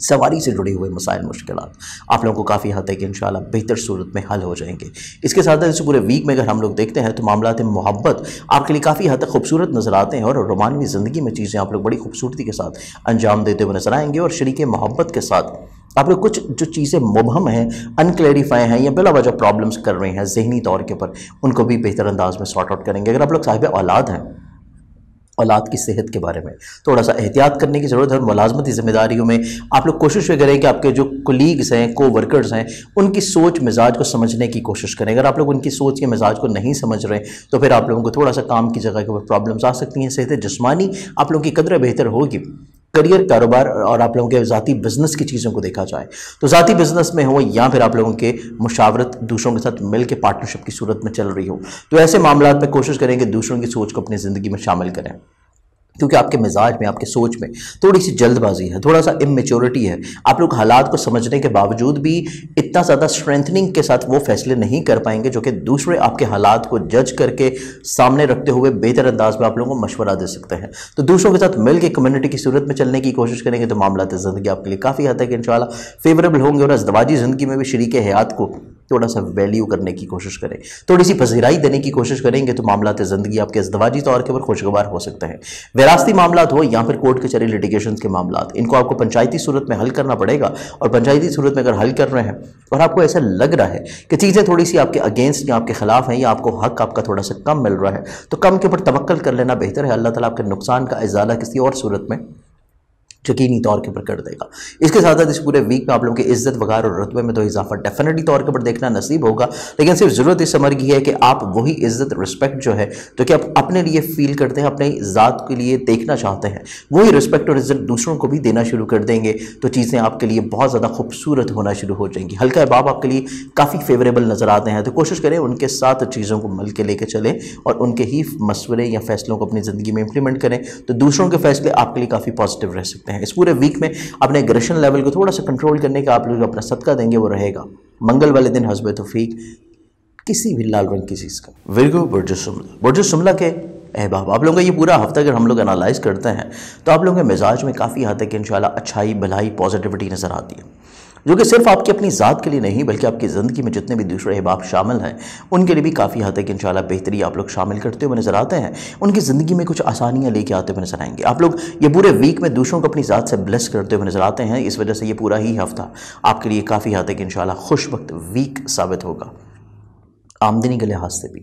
سواری سے جڑے ہوئے مسائل مشکلات آپ لوگوں کو کافی حد تک انشاءاللہ بہتر صورت میں حل ہو جائیں گے۔ اس کے ساتھ اس پورے ویک میں اگر ہم لوگ دیکھتے ہیں تو معاملات محبت آپ کے لیے کافی حد تک خوبصورت نظر آتے ہیں اور رومانوی زندگی میں چیزیں آپ لوگ بڑی خوبصورتی کے ساتھ انجام دیتے ہوئے نظر آئیں گے، اور شریک محبت کے ساتھ آپ لوگ کچھ جو چیزیں مبہم ہیں، انکلیریفائی ہیں یا بلا وجہ پرابلمس کر رہے ہیں ذہنی طور کے پر، ان کو بھی بہتر انداز میں سارٹ آؤٹ کریں گے۔ اگر آپ لوگ صاحب اولاد ہیں، اولاد کی صحت کے بارے میں تھوڑا سا احتیاط کرنے کی ضرورت ہے، اور ملازمتی ذمہ داریوں میں آپ لوگ کوشش کریں کہ آپ کے جو کولیگز ہیں، کو ورکرز ہیں، ان کی سوچ مزاج کو سمجھنے کی کوشش کریں۔ اگر آپ لوگ ان کی سوچ کے مزاج کو نہیں سمجھ رہے تو پھر آپ لوگوں کو تھوڑا سا کام کی جگہ کے اوپر پرابلمس آ سکتی ہیں۔ صحت جسمانی آپ لوگوں کی قدر بہتر ہوگی۔ کریئر کاروبار اور آپ لوگوں کے ذاتی بزنس کی چیزوں کو دیکھا جائے تو ذاتی بزنس میں ہو یا پھر آپ لوگوں کے مشاورت دوسروں کے ساتھ مل کے پارٹنرشپ کی صورت میں چل رہی ہو، تو ایسے معاملات میں کوشش کریں کہ دوسروں کی سوچ کو اپنی زندگی میں شامل کریں، کیونکہ آپ کے مزاج میں، آپ کے سوچ میں تھوڑی سی جلد بازی ہے، تھوڑا سا اممیچورٹی ہے۔ آپ لوگ حالات کو سمجھنے کے باوجود بھی اتنا زیادہ اسٹرینتھننگ کے ساتھ وہ فیصلے نہیں کر پائیں گے جو کہ دوسرے آپ کے حالات کو جج کر کے سامنے رکھتے ہوئے بہتر انداز میں آپ لوگوں کو مشورہ دے سکتے ہیں۔ تو دوسروں کے ساتھ مل کے کمیونٹی کی صورت میں چلنے کی کوشش کریں گے تو معاملات زندگی آپ کے لیے کافی حد تک انشاءاللہ فیوریبل ہوں گے، اور ازدواجی زندگی میں بھی شریک حیات کو تھوڑا سا ویلیو کرنے کی کوشش کریں، تھوڑی سی پذیرائی دینے کی کوشش کریں گے تو معاملات زندگی آپ کے ازدواجی طور کے اوپر خوشگوار ہو سکتے ہیں۔ وراثتی معاملات ہو یا پھر کورٹ کچہری لٹیگیشنز کے معاملات، ان کو آپ کو پنچایتی صورت میں حل کرنا پڑے گا، اور پنچایتی صورت میں اگر حل کر رہے ہیں اور آپ کو ایسا لگ رہا ہے کہ چیزیں تھوڑی سی آپ کے اگینسٹ یا آپ کے خلاف ہیں، یا آپ کو حق آپ کا تھوڑا سا کم مل رہا ہے، تو کم کے اوپر توکل کر لینا بہتر ہے۔ اللہ تعالیٰ آپ کے نقصان کا ازالہ کسی اور صورت میں यकीनी तौर के ऊपर कर देगा। इसके साथ साथ इस पूरे वीक में आप लोगों की इज्जत वकार और रुतबे में तो इजाफा डेफिनेटली तौर के ऊपर देखना नसीब होगा, लेकिन सिर्फ ज़रूरत इस समर की है कि आप वही इज्जत रिस्पेक्ट जो है जो कि आप अपने लिए फील करते हैं, अपने ज़ात के लिए देखना चाहते हैं, वही रिस्पेक्ट और इज्जत दूसरों को भी देना शुरू कर देंगे तो चीज़ें आपके लिए बहुत ज़्यादा खूबसूरत होना शुरू हो जाएंगी। हल्का अहबाब आपके लिए काफ़ी फेवरेबल नज़र आते हैं, तो कोशिश करें उनके साथ चीज़ों को मल के लेकर चलें और उनके ही मशवरे या फैसलों को अपनी ज़िंदगी में इंप्लीमेंट करें, तो दूसरों के फैसले आपके लिए काफ़ी पॉजिटिव रह सकते हैं। इस पूरे वीक में अपने एग्रेशन लेवल को थोड़ा सा कंट्रोल करने का आप लोग अपना सदका देंगे वो रहेगा मंगल वाले दिन हस्बे तौफीक किसी भी लाल रंग की चीज़ का। विर्गो बुर्ज शुमला के अहबाब आप लोगों का ये पूरा हफ्ता अगर हम लोग एनालाइज करते हैं तो आप लोगों के मिजाज में काफ़ी हद तक इंशाल्लाह अच्छाई भलाई पॉजिटिविटी नज़र आती है, जो कि सिर्फ आपकी अपनी ज़ात के लिए नहीं बल्कि आपकी ज़िंदगी में जितने भी दूसरे अहबाब शामिल हैं उनके लिए भी काफ़ी हद तक इंशाल्लाह बेहतरी आप लोग शामिल करते हुए नज़र आते हैं, उनकी ज़िंदगी में कुछ आसानियाँ लेके आते हुए नज़र आएंगे। आप लोग ये पूरे वीक में दूसरों को अपनी ज़ात से ब्लेस करते हुए नज़र आते हैं, इस वजह से ये पूरा ही हफ्ता आपके लिए काफ़ी हद तक इंशाल्लाह खुशबख्त वीक साबित होगा। आमदनी के लिहाज से भी,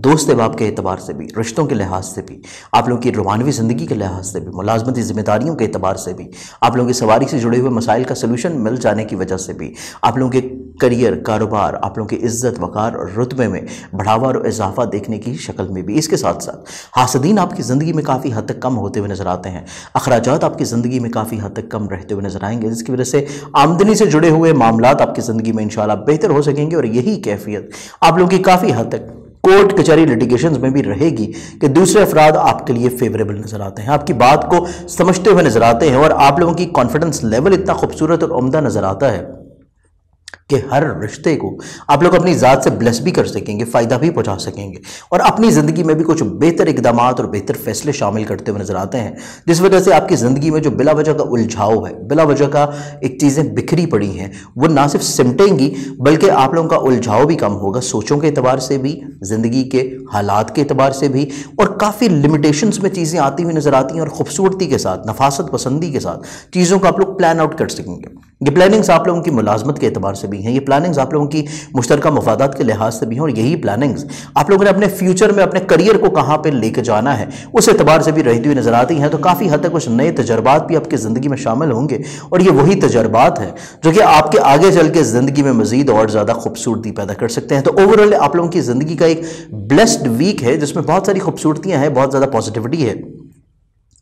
दोस्त अहबाब के एतबार से भी, रिश्तों के लिहाज से भी, आप लोगों की रूहानवी ज़िंदगी के लिहाज से भी, मुलाजमती ज़िम्मेदारियों के एतबार से भी, आप लोगों की सवारी से जुड़े हुए मसाइल का सलूशन मिल जाने की वजह से भी, आप लोगों के करियर कारोबार आप लोगों की इज्जत वकार और रुतबे में बढ़ावा और इजाफा देखने की शक्ल में भी। इसके साथ साथ हासदीन आपकी ज़िंदगी में काफ़ी हद तक कम होते हुए नज़र आते हैं, अखराजात आपकी ज़िंदगी में काफ़ी हद तक कम रहते हुए नज़र आएंगे, जिसकी वजह से आमदनी से जुड़े हुए मामलात आपकी ज़िंदगी में इंशाल्लाह बेहतर हो सकेंगे और यही कैफियत आप लोगों की काफ़ी हद तक कोर्ट कचहरी लिटिगेशंस में भी रहेगी कि दूसरे अफराद आपके लिए फेवरेबल नज़र आते हैं, आपकी बात को समझते हुए नज़र आते हैं और आप लोगों की कॉन्फिडेंस लेवल इतना खूबसूरत और उम्दा नज़र आता है कि हर रिश्ते को आप लोग अपनी ज़ात से ब्लेस भी कर सकेंगे, फ़ायदा भी पहुंचा सकेंगे और अपनी ज़िंदगी में भी कुछ बेहतर इकदामात और बेहतर फैसले शामिल करते हुए नज़र आते हैं, जिस वजह से आपकी ज़िंदगी में जो बिला वजह का उलझाव है, बिला वजह का एक चीज़ें बिखरी पड़ी हैं, वो ना सिर्फ सिमटेंगी बल्कि आप लोगों का उलझाव भी कम होगा, सोचों के एतबार से भी, ज़िंदगी के हालात के एतबार से भी, और काफ़ी लिमिटेशंस में चीज़ें आती हुई नज़र आती हैं और खूबसूरती के साथ, नफासत पसंदी के साथ चीज़ों को आप लोग प्लान आउट कर सकेंगे। ये प्लानिंग्स आप लोगों की मुलाजमत के एतबार से भी हैं, ये प्लानिंग्स आप लोगों की मुश्तरका मफादात के लिहाज से भी हैं और यही प्लानिंग्स आप लोगों ने अपने फ्यूचर में अपने करियर को कहाँ पे लेके जाना है उस एतबार से भी रहती हुई नज़र आती हैं। तो काफ़ी हद तक कुछ नए तजर्बात भी आपकी ज़िंदगी में शामिल होंगे और ये वही तजर्बात है जो कि आपके आगे चल के ज़िंदगी में मज़ीद और ज़्यादा खूबसूरती पैदा कर सकते हैं। तो ओवरऑल आप लोगों की ज़िंदगी का एक ब्लेस्ड वीक है जिसमें बहुत सारी खूबसूरतियाँ हैं, बहुत ज़्यादा पॉजिटिविटी है।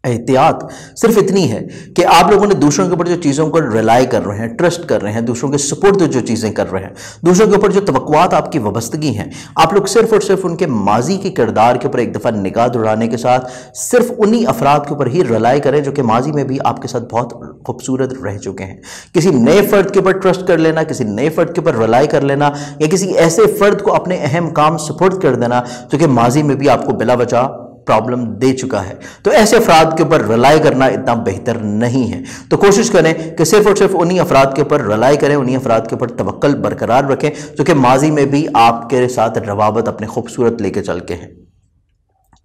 एहतियात सिर्फ इतनी है कि आप लोगों ने दूसरों के ऊपर जो चीज़ों को रिलाई कर रहे हैं, ट्रस्ट कर रहे हैं, दूसरों के सपोर्ट जो चीज़ें कर रहे हैं, दूसरों के ऊपर जो तवक्कुआत आपकी वाबस्तगी हैं, आप लोग सिर्फ और सिर्फ उनके माजी के किरदार के ऊपर एक दफ़ा निगाह दौड़ाने के साथ सिर्फ उन्हीं अफराद के ऊपर ही रिलाई करें जो कि माजी में भी आपके साथ बहुत खूबसूरत रह चुके हैं। किसी नए फ़र्द के ऊपर ट्रस्ट कर लेना, किसी नए फ़र्द के ऊपर रिलाई कर लेना या किसी ऐसे फ़र्द को अपने अहम काम सपोर्ट कर देना जो कि माजी में भी आपको बिला वजह प्रॉब्लम दे चुका है, तो ऐसे अफराद के ऊपर रिलाई करना इतना बेहतर नहीं है। तो कोशिश करें कि सिर्फ और सिर्फ उन्हीं अफराद के ऊपर रिलाई करें, उन्हीं अफराद के ऊपर तवक्कल बरकरार रखें जो कि माजी में भी आपके साथ रवाबत अपने खूबसूरत लेके चल के हैं।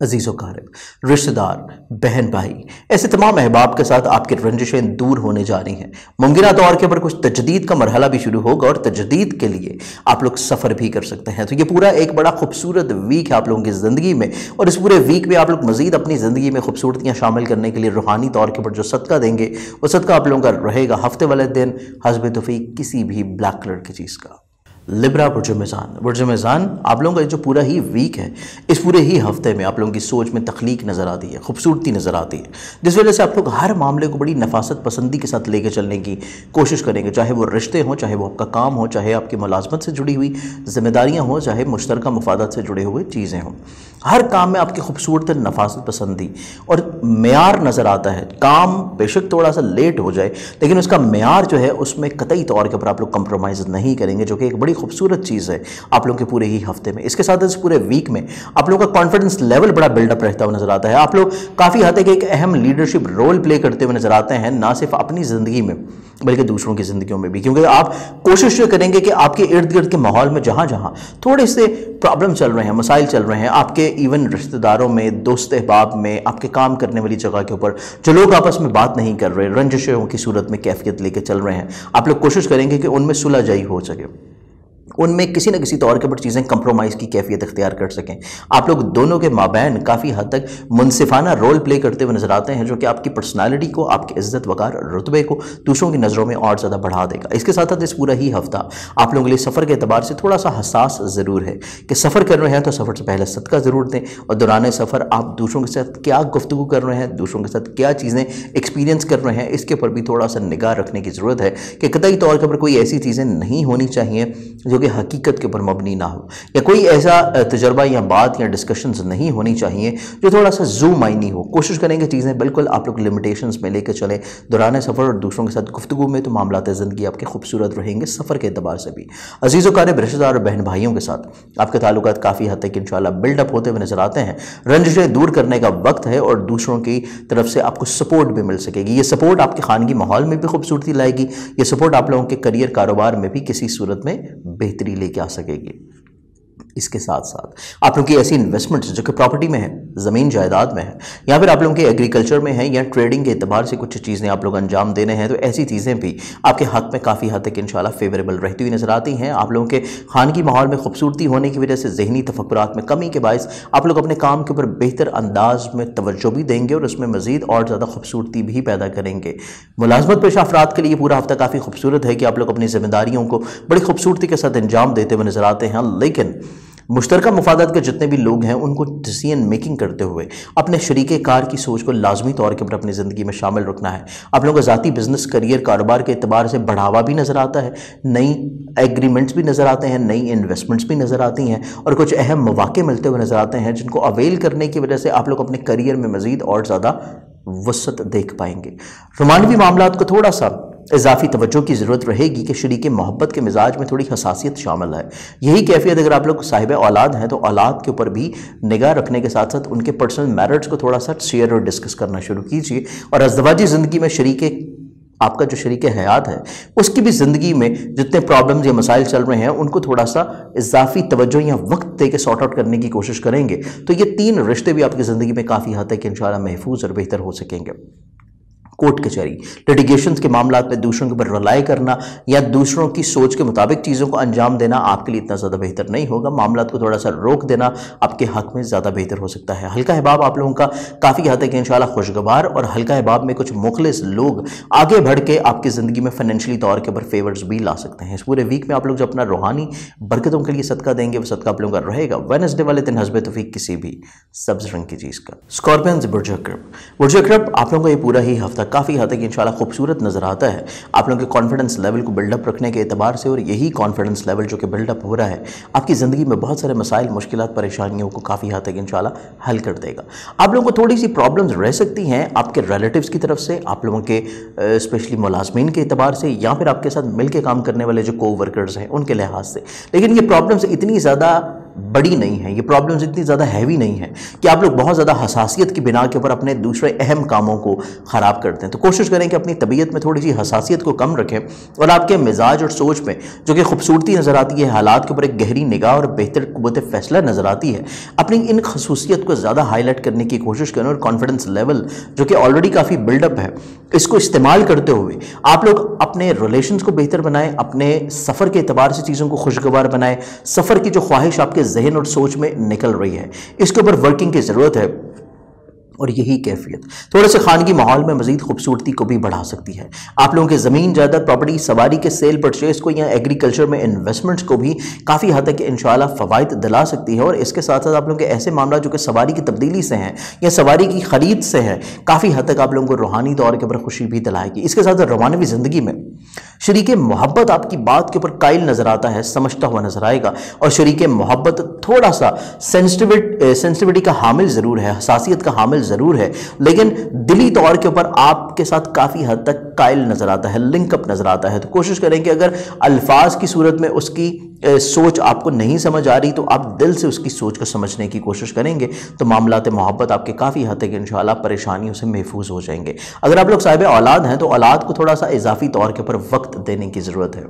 अजीज़ व क़ारिब, रिश्तेदार, बहन भाई, ऐसे तमाम अहबाब के साथ आपकी रंजिशें दूर होने जा रही हैं। मुमकिन तौर के ऊपर कुछ तजदीद का मरहला भी शुरू होगा और तजदीद के लिए आप लोग सफ़र भी कर सकते हैं। तो ये पूरा एक बड़ा खूबसूरत वीक है आप लोगों की ज़िंदगी में और इस पूरे वीक में आप लोग मज़ीद अपनी ज़िंदगी में खूबसूरतियाँ शामिल करने के लिए रूहानी तौर के ऊपर जो सदका देंगे वो सदका आप लोगों का रहेगा हफ्ते वाले दिन हस्बे तौफीक किसी भी ब्लैक कलर की चीज़ का। लिब्रा बुर्ज मेज़ान आप लोगों का जो पूरा ही वीक है, इस पूरे ही हफ्ते में आप लोगों की सोच में तख्लीक नज़र आती है, खूबसूरती नज़र आती है, जिस वजह से आप लोग हर मामले को बड़ी नफासत पसंदी के साथ लेकर चलने की कोशिश करेंगे, चाहे वो रिश्ते हों, चाहे वो आपका काम हो, चाहे आपकी मुलाजमत से जुड़ी हुई जिम्मेदारियाँ हों, चाहे मुश्तरका मफादात से जुड़े हुए चीज़ें हों। हर काम में आपकी खूबसूरत नफासत पसंदी और मेयार नज़र आता है। काम बेशक थोड़ा सा लेट हो जाए लेकिन उसका मेयार जो है उसमें कतई तौर के ऊपर आप लोग कंप्रोमाइज़ नहीं करेंगे, जो कि एक बड़ी खूबसूरत चीज़ है आप लोगों के पूरे ही हफ्ते में। इसके साथ इस पूरे वीक में आप लोगों का कॉन्फिडेंस लेवल बड़ा बिल्डअप रहता हुआ नजर आता है। आप लोग काफ़ी हद तक एक अहम लीडरशिप रोल प्ले करते हुए नजर आते हैं, ना सिर्फ अपनी ज़िंदगी में बल्कि दूसरों की ज़िंदगियों में भी, क्योंकि आप कोशिश करेंगे कि आपके इर्द गिर्द के माहौल में जहाँ जहाँ थोड़े से प्रॉब्लम चल रहे हैं, मसाइल चल रहे हैं, आपके इवन रिश्तेदारों में, दोस्त अहबाब में, आपके काम करने वाली जगह के ऊपर जो लोग आपस में बात नहीं कर रहे, रंजिशों की सूरत में कैफियत लेके चल रहे हैं, आप लोग कोशिश करेंगे कि उनमें सुलह जाई हो सके, उनमें किसी न किसी तौर के ऊपर चीज़ें कंप्रोमाइज़ की कैफियत इख्तियार कर सकें। आप लोग दोनों के माबैन काफ़ी हद तक मुनसिफाना रोल प्ले करते हुए नजर आते हैं, जो कि आपकी पर्सनालिटी को, आपकी इज्जत वकार रुतबे को दूसरों की नज़रों में और ज़्यादा बढ़ा देगा। इसके साथ साथ इस पूरा ही हफ्ता आप लोगों के लिए सफ़र के एतबार से थोड़ा सा हसास ज़रूर है कि सफ़र कर रहे हैं तो सफ़र से पहले सदका ज़रूर दें, और दौरान सफ़र आप दूसरों के साथ क्या गुफ्तगू कर रहे हैं, दूसरों के साथ क्या चीज़ें एक्सपीरियंस कर रहे हैं, इसके ऊपर भी थोड़ा सा निगाह रखने की ज़रूरत है कि कतई तौर के ऊपर कोई ऐसी चीज़ें नहीं होनी चाहिए जो कि हकीकत के ऊपर मबनी ना हो, या कोई ऐसा तजर्बा या बात या डिस्कशंस नहीं होनी चाहिए जो थोड़ा सा ज़ूम मायनी हो। कोशिश करेंगे चीज़ें बिल्कुल आप लोग लिमिटेशंस में लेकर चलें दौरान सफ़र और दूसरों के साथ गुफ्तगू में, तो मामलात ज़िंदगी आपके खूबसूरत रहेंगे सफ़र के एतबार से भी। अजीज़ व क़रीब रिश्तेदार और बहन भाइयों के साथ आपके ताल्लुकात काफ़ी हद तक इंशाअल्लाह बिल्डअप होते हुए नजर आते हैं। रंजिशें दूर करने का वक्त है और दूसरों की तरफ से आपको सपोर्ट भी मिल सकेगी। ये सपोर्ट आपके खानगी माहौल में भी खूबसूरती लाएगी, ये सपोर्ट आप लोगों के करियर कारोबार में भी किसी सूरत में बेहतरी लेके आ सकेगी। इसके साथ साथ आप लोगों की ऐसी इन्वेस्टमेंट्स जो कि प्रॉपर्टी में है, ज़मीन जायदाद में है, या फिर आप लोगों के एग्रीकल्चर में है, या ट्रेडिंग के एतबार से कुछ चीज़ें आप लोग अंजाम देने हैं, तो ऐसी चीज़ें भी आपके हक़ में काफ़ी हद तक इंशाल्लाह फेवरेबल रहती हुई नज़र आती हैं। आप लोगों के खानगी माहौल में खूबसूरती होने की वजह से ज़हनी तफक्कुरात में कमी के बायस आप लोग अपने काम के ऊपर बेहतर अंदाज में तवज्जो भी देंगे और उसमें मज़ीद और ज़्यादा खूबसूरती भी पैदा करेंगे। मुलाजमत पेशा अफराद के लिए पूरा हफ्ता काफ़ी खूबसूरत है कि आप लोग अपनी जिम्मेदारियों को बड़ी खूबसूरती के साथ अंजाम देते हुए नजर आते हैं, लेकिन मुश्तरका मुफादात के जितने भी लोग हैं उनको डिसीजन मेकिंग करते हुए अपने शरीके कार की सोच को लाजमी तौर के ऊपर अपनी ज़िंदगी में शामिल रखना है। आप लोगों का ज़ाती बिजनेस करियर कारोबार के एतबार से बढ़ावा भी नज़र आता है, नई एग्रीमेंट्स भी नज़र आते हैं, नई इन्वेस्टमेंट्स भी नज़र आती हैं, और कुछ अहम मौके मिलते हुए नज़र आते हैं जिनको अवेल करने की वजह से आप लोग अपने करियर में मज़ीद और ज़्यादा वसअत देख पाएंगे। रोमानवी मामलात को थोड़ा सा इजाफी तवज्जो की ज़रूरत रहेगी कि शरीक मोहब्बत के मिजाज में थोड़ी हसासियत शामिल है। यही कैफियत अगर आप लोग साहिब औलाद हैं तो औलाद के ऊपर भी निगाह रखने के साथ साथ उनके पर्सनल मैरिट्स को थोड़ा सा शेयर और डिस्कस करना शुरू कीजिए, और अज़दवाजी ज़िंदगी में आपका जो शरीक हयात है उसकी भी ज़िंदगी में जितने प्रॉब्लम्स या मसाइल चल रहे हैं उनको थोड़ा सा इजाफी तवज्जो या वक्त दे के सॉर्ट आउट करने की कोशिश करेंगे, तो ये तीन रिश्ते भी आपकी ज़िंदगी में काफ़ी हद तक इंशाअल्लाह महफूज और बेहतर हो सकेंगे। कोर्ट कचहरी लिटिगेशंस के मामलात में दूसरों के ऊपर रिलाई करना या दूसरों की सोच के मुताबिक चीज़ों को अंजाम देना आपके लिए इतना ज़्यादा बेहतर नहीं होगा। मामलात को थोड़ा सा रोक देना आपके हक में ज़्यादा बेहतर हो सकता है। हल्का हिबाब आप लोगों का काफ़ी हद तक इंशाल्लाह खुशगवार, और हल्का हिबाब में कुछ मुखलिस लोग आगे बढ़ के आपकी ज़िंदगी में फाइनेंशियली तौर के ऊपर फेवर्स भी ला सकते हैं। इस पूरे वीक में आप लोग जो अपना रूहानी बरकतों के लिए सदका देंगे वो सदका आप लोगों का रहेगा वेडनेसडे वाले दिन हस्बे तौफीक किसी भी सब्ज रंग की चीज़ का। स्कॉर्पियंस बुर्ज अक़रब आप लोगों का ये पूरा ही हफ्ता काफ़ी हद तक इंशाल्लाह खूबसूरत नजर आता है। आप लोगों के कॉन्फिडेंस लेवल को बिल्डअप रखने के एतबार से, और यही कॉन्फिडेंस लेवल जो कि बिल्डअप हो रहा है आपकी ज़िंदगी में बहुत सारे मसाइल मुश्किलात परेशानियों को काफ़ी हद तक इंशाल्लाह हल कर देगा। आप लोगों को थोड़ी सी प्रॉब्लम्स रह सकती हैं आपके रिलेटिव्स की तरफ से, आप लोगों के स्पेशली मुलाजमीन के एतबार से, या फिर आपके साथ मिल के काम करने वाले जो को वर्कर्स हैं उनके लिहाज से, लेकिन ये प्रॉब्लम्स इतनी ज़्यादा बड़ी नहीं है, ये प्रॉब्लम्स इतनी ज़्यादा हैवी नहीं है कि आप लोग बहुत ज़्यादा हसासियत की बिना के ऊपर अपने दूसरे अहम कामों को ख़राब करते हैं। तो कोशिश करें कि अपनी तबीयत में थोड़ी सी हसासियत को कम रखें, और आपके मिजाज और सोच में जो कि खूबसूरती नज़र आती है, हालात के ऊपर एक गहरी निगाह और बेहतर क़ुव्वत फ़ैसला नज़र आती है, अपनी इन खसूसियत को ज़्यादा हाईलाइट करने की कोशिश करें, और कॉन्फिडेंस लेवल जो कि ऑलरेडी काफ़ी बिल्डअप है इसको इस्तेमाल करते हुए आप लोग अपने रिलेशंस को बेहतर बनाएं, अपने सफ़र के एतबार से चीज़ों को खुशगवार बनाएं। सफ़र की जो ख्वाहिश आपके जहन और सोच में निकल रही है इसके ऊपर वर्किंग की ज़रूरत है, और यही कैफियत थोड़े से खानगी माहौल में मज़ीद खूबसूरती को भी बढ़ा सकती है। आप लोगों के ज़मीन जायदाद प्रॉपर्टी सवारी के सेल परचेज को या एग्रीकल्चर में इन्वेस्टमेंट्स को भी काफ़ी हद तक इंशाल्लाह फ़वाइद दिला सकती है, और इसके साथ साथ आप लोगों के ऐसे मामला जो कि सवारी की तब्दीली से हैं या सवारी की ख़रीद से हैं काफ़ी हद तक आप लोगों को रूहानी तौर के ऊपर खुशी भी दिलाएगी। इसके साथ साथ रवानवी ज़िंदगी में शरीक मोहब्बत आपकी बात के ऊपर कायल नज़र आता है, समझता हुआ नज़र आएगा, और शरीक मोहब्बत थोड़ा सा सेंसिटिविटी का हामिल ज़रूर है, हसासियत का हामिल ज़रूर है, लेकिन दिली तौर के ऊपर आपके साथ काफ़ी हद तक कायल नज़र आता है, लिंकअप नज़र आता है। तो कोशिश करें कि अगर अल्फाज की सूरत में उसकी सोच आपको नहीं समझ आ रही तो आप दिल से उसकी सोच को समझने की कोशिश करेंगे, तो मामलात मोहब्बत आपके काफ़ी हद तक इंशाअल्लाह परेशानियों से महफूज हो जाएंगे। अगर आप लोग साहिब औलाद हैं तो औलाद को थोड़ा सा इजाफी तौर के ऊपर वक्त देने की ज़रूरत है।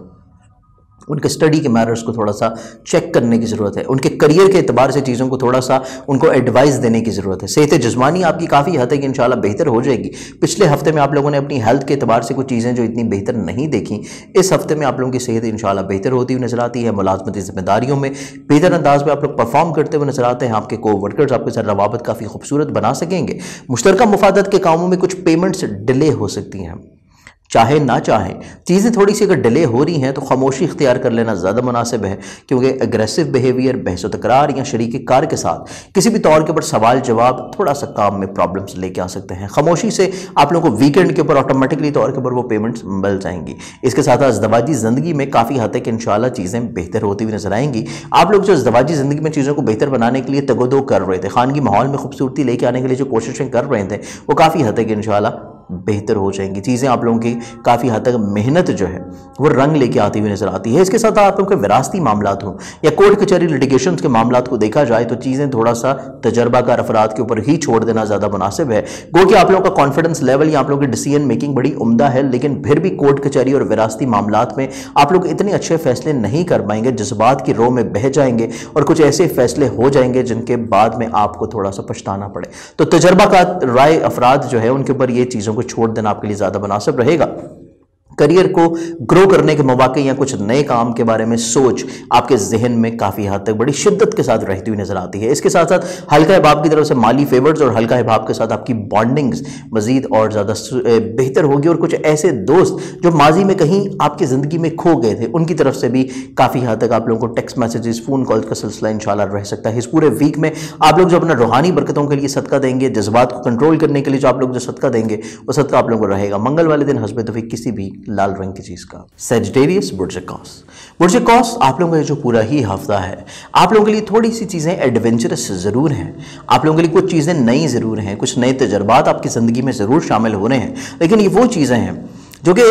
उनके स्टडी के मैटर्स को थोड़ा सा चेक करने की ज़रूरत है, उनके करियर के एतबार से चीज़ों को थोड़ा सा उनको एडवाइस देने की ज़रूरत है। सेहत जिस्मानी आपकी काफ़ी हद तक इंशाल्लाह बेहतर हो जाएगी। पिछले हफ्ते में आप लोगों ने अपनी हेल्थ के एतबार से कुछ चीज़ें जो इतनी बेहतर नहीं देखी, इस हफ्ते में आप लोगों की सेहत इंशाल्लाह बेहतर होती हुई नजर आती है। मुलाजमती जिम्मेदारियों में बेहतर अंदाज में आप लोग परफॉर्म करते हुए नजर आते हैं। आपके को वर्कर्स आपके साथ रवाबत काफ़ी खूबसूरत बना सकेंगे। मुश्तरका मुफादत के कामों में कुछ पेमेंट्स डिले हो सकती हैं, चाहे ना चाहें चीज़ें थोड़ी सी अगर डिले हो रही हैं तो खामोशी इख्तियार कर लेना ज़्यादा मुनासिब है, क्योंकि एग्रेसिव बिहेवियर, बहस व तकरार या शरीक कार के साथ किसी भी तौर के ऊपर सवाल जवाब थोड़ा सा काम में प्रॉब्लम्स लेके आ सकते हैं। खामोशी से आप लोगों को वीकेंड के ऊपर ऑटोमेटिकली तौर के ऊपर वो पेमेंट्स मिल जाएंगी। इसके साथ अज़दवाजी ज़िंदगी में काफ़ी हद तक इंशाल्लाह चीज़ें बेहतर होती हुई नजर आएंगी। आप लोग जो अज़दवाजी ज़िंदगी में चीज़ों को बेहतर बनाने के लिए तगोदो कर रहे थे, खानगी माहौल में खूबसूरती लेके आने के लिए जो कोशिशें कर रहे थे, वो काफ़ी हद तक इंशाल्लाह बेहतर हो जाएंगी। चीज़ें आप लोगों की काफ़ी हद तक मेहनत जो है वो रंग लेके आती हुई नजर आती है। इसके साथ आप लोगों के विरासती मामलात हों या कोर्ट कचहरी लिटिगेशंस के मामलात को देखा जाए तो चीज़ें थोड़ा सा तजर्बाकार अफराद के ऊपर ही छोड़ देना ज़्यादा मुनासिब है। गो कि आप लोगों का कॉन्फिडेंस लेवल या आप लोगों की डिसीजन मेकिंग बड़ी उम्दा है, लेकिन फिर भी कोर्ट कचहरी और विरासती मामलात में आप लोग इतने अच्छे फैसले नहीं कर पाएंगे, जज्बात की रो में बह जाएंगे और कुछ ऐसे फैसले हो जाएंगे जिनके बाद में आपको थोड़ा सा पछताना पड़े। तो तजर्बाकार राय अफराद जो है उनके ऊपर ये चीज़ों को छोड़ देना आपके लिए ज़्यादा मुनासिब रहेगा। करियर को ग्रो करने के मौके या कुछ नए काम के बारे में सोच आपके जहन में काफ़ी हद तक बड़ी शिद्दत के साथ रहती हुई नजर आती है। इसके साथ साथ हल्का हिबाब की तरफ से माली फेवर्स और हल्का हिबाब के साथ आपकी बॉन्डिंग्स मजीद और ज़्यादा बेहतर होगी और कुछ ऐसे दोस्त जो माजी में कहीं आपकी ज़िंदगी में खो गए थे उनकी तरफ से भी काफ़ी हद तक आप लोगों को टेक्स्ट मैसेजेस, फ़ोन कॉल का सिलसिला इंशाल्लाह रह सकता है। इस पूरे वीक में आप लोग जो अपना रूहानी बरकतों के लिए सदका देंगे, जज्बात को कंट्रोल करने के लिए जो आप लोग जो सदका देंगे वो सदका आप लोगों को रहेगा। मंगल वाले दिन हस्बे तौफीक किसी भी लाल रंग की चीज का। सेजिटेरियस बुर्ज कौस, बुर्ज कौस आप लोगों का जो पूरा ही हफ्ता है आप लोगों के लिए थोड़ी सी चीजें एडवेंचरस जरूर हैं, आप लोगों के लिए कुछ चीजें नई जरूर हैं, कुछ नए तजर्बात आपकी जिंदगी में जरूर शामिल हो रहे हैं, लेकिन ये वो चीजें हैं जो कि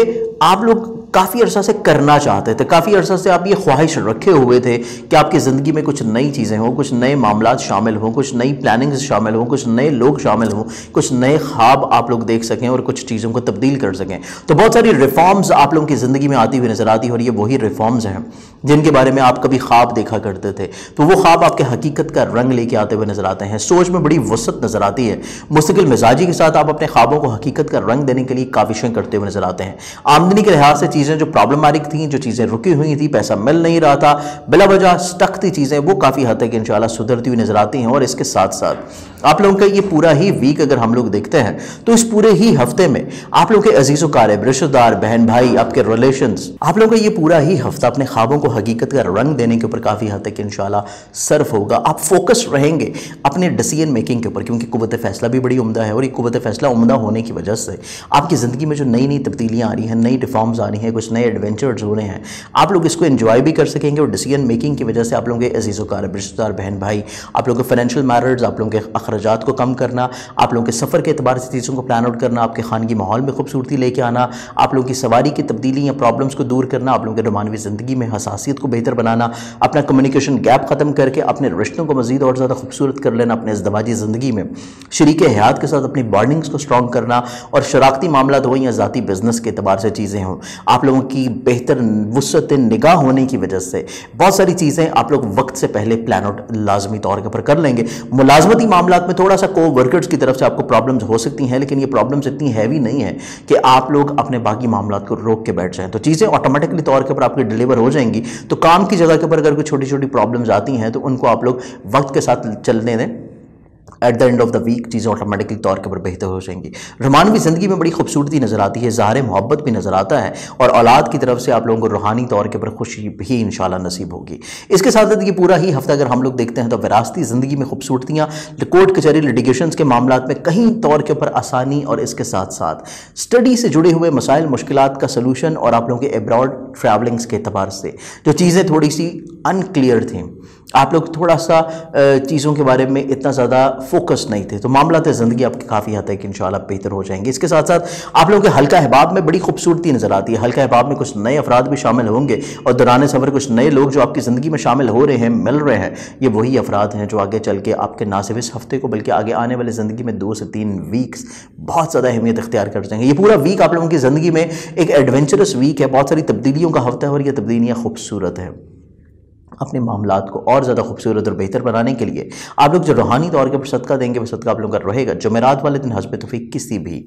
आप लोग काफ़ी अरसा से करना चाहते थे, काफ़ी अरसा से आप ये ख्वाहिश रखे हुए थे कि आपकी ज़िंदगी में कुछ नई चीज़ें हों, कुछ नए मामलात शामिल हों, कुछ नई प्लानिंग्स शामिल हों, कुछ नए लोग शामिल हों, कुछ नए ख्वाब आप लोग देख सकें और कुछ चीज़ों को तब्दील कर सकें। तो बहुत सारी रिफॉर्म्स आप लोगों की ज़िंदगी में आती हुई नजर आती है और ये वही रिफॉर्म्स हैं जिनके बारे में आप कभी ख्वाब देखा करते थे, तो वो ख्वाब आपके हकीकत का रंग लेके आते हुए नजर आते हैं। सोच में बड़ी वसत नजर आती है, मुस्तकिल मिजाजी के साथ आप अपने ख्वाबों को हकीकत का रंग देने के लिए काविशें करते हुए नजर आते हैं। आमदनी के लिहाज से चीज़ें जो प्रॉब्लमैटिक थी, जो चीज़ें रुकी हुई थी, पैसा मिल नहीं रहा था, बिला वजह स्टक थी चीज़ें, वो काफ़ी हद तक इंशाल्लाह सुधरती हुई नजर आती हैं। और इसके साथ साथ आप लोगों का ये पूरा ही वीक अगर हम लोग देखते हैं तो इस पूरे ही हफ्ते में आप लोगों के अजीज़ व क़रीब, रिश्तेदार, बहन भाई, आपके रिलेशंस, आप लोगों का ये पूरा ही हफ्ता अपने ख्वाबों को हकीकत का रंग देने के ऊपर काफ़ी हद तक इंशाल्लाह सर्फ होगा। आप फोकस रहेंगे अपने डिसीजन मेकिंग के ऊपर, क्योंकि कुव्वत फैसला भी बड़ी उम्दा है और ये कुव्वत फैसला उम्दा होने की वजह से आपकी ज़िंदगी में जो नई नई तब्दीलियाँ आ रही हैं, नई रिफॉर्म्स आ रही हैं, कुछ नए एडवेंचर्स हो रहे हैं, आप लोग इसको एंजॉय भी कर सकेंगे। और डिसीजन मेकिंग की वजह से आप लोगों के अजीज़ व क़रीब, रिश्तेदार, बहन भाई, आप लोगों के फाइनेंशियल मैटर्स, आप लोगों के अखराजात को कम करना, आप लोगों के सफ़र के एतबार से चीज़ों को प्लान आउट करना, आपके खानगी माहौल में खूबसूरती लेके आना, आप लोगों की सवारी की तब्दीली या प्रॉब्लम्स को दूर करना, आप लोगों के रोमानवी ज़िंदगी में हसासियत को बेहतर बनाना, अपना कम्युनिकेशन गैप ख़त्म करके अपने रिश्तों को मज़ीद और ज़्यादा खूबसूरत कर लेना, अपने इज़्दवाजी ज़िंदगी में शरीक हयात के साथ अपनी बॉन्डिंग्स को स्ट्रॉन्ग करना, और शराकती मामलात हो या ज़ाती बिज़नेस के एतबार से चीज़ें हों, आप लोगों की बेहतर वुसअत निगाह होने की वजह से बहुत सारी चीज़ें आप लोग वक्त से पहले प्लान आउट लाजमी तौर के ऊपर कर लेंगे। मुलाजमती मामलात में थोड़ा सा को वर्कर्स की तरफ से आपको प्रॉब्लम्स हो सकती हैं, लेकिन ये प्रॉब्लम्स इतनी हैवी नहीं है कि आप लोग अपने बाकी मामलात को रोक के बैठ जाएं, तो चीज़ें ऑटोमेटिकली तौर के ऊपर आपकी डिलीवर हो जाएंगी। तो काम की जगह के ऊपर अगर कोई छोटी छोटी प्रॉब्लम्स आती हैं तो उनको आप लोग वक्त के साथ चलने दें, at the end of the week चीज़ें ऑटोमेटिकली तौर के ऊपर बेहतर हो जाएंगी। रोमानवी ज़िंदगी में बड़ी खूबसूरती नज़र आती है, ज़ाहिर मोहब्बत भी नज़र आता है, और औलाद की तरफ से आप लोगों को रूहानी तौर के ऊपर खुशी भी इंशाल्लाह नसीब होगी। इसके साथ साथ ये पूरा ही हफ्ता अगर हम लोग देखते हैं तो विरासती ज़िंदगी में खूबसूरतियाँ, कोर्ट कचहरी लिटिगेशंस के मामलात में कहीं तौर के ऊपर आसानी, और इसके साथ साथ स्टडी से जुड़े हुए मसाइल मुश्किलात का सलूशन, और आप लोगों के एब्रॉड ट्रैवलिंग्स के एतबार से जो चीज़ें थोड़ी सी अनक्लियर थी आप लोग थोड़ा सा चीज़ों के बारे में इतना ज़्यादा फोकस नहीं थे, तो मामलात ज़िंदगी आपकी काफ़ी हद तक इंशाल्लाह बेहतर हो जाएंगे। इसके साथ साथ आप लोगों के हल्का अहबाब में बड़ी खूबसूरती नज़र आती है। हल्का अहबाब में कुछ नए अफराद भी शामिल होंगे और दौरान सफ़र कुछ नए लोग जो आपकी ज़िंदगी में शामिल हो रहे हैं, मिल रहे हैं, ये वही अफराद हैं जो आगे चल के आपके ना सिर्फ इस हफ्ते को बल्कि आगे आने वाली ज़िंदगी में 2 से 3 वीक्स बहुत ज़्यादा अहमियत इख्तियार कर जाएंगे। ये पूरा वीक आप लोगों की ज़िंदगी में एक एडवेंचरस वीक है, बहुत सारी तब्दीलियों का हफ्ता है और ये तब्दीलियाँ खूबसूरत है। अपने मामलात को और ज़्यादा खूबसूरत और बेहतर बनाने के लिए आप लोग जो रूहानी तौर के पर सदका देंगे वो सदका आप लोगों का रहेगा जुमेरात वाले दिन हस्ब तौफीक किसी भी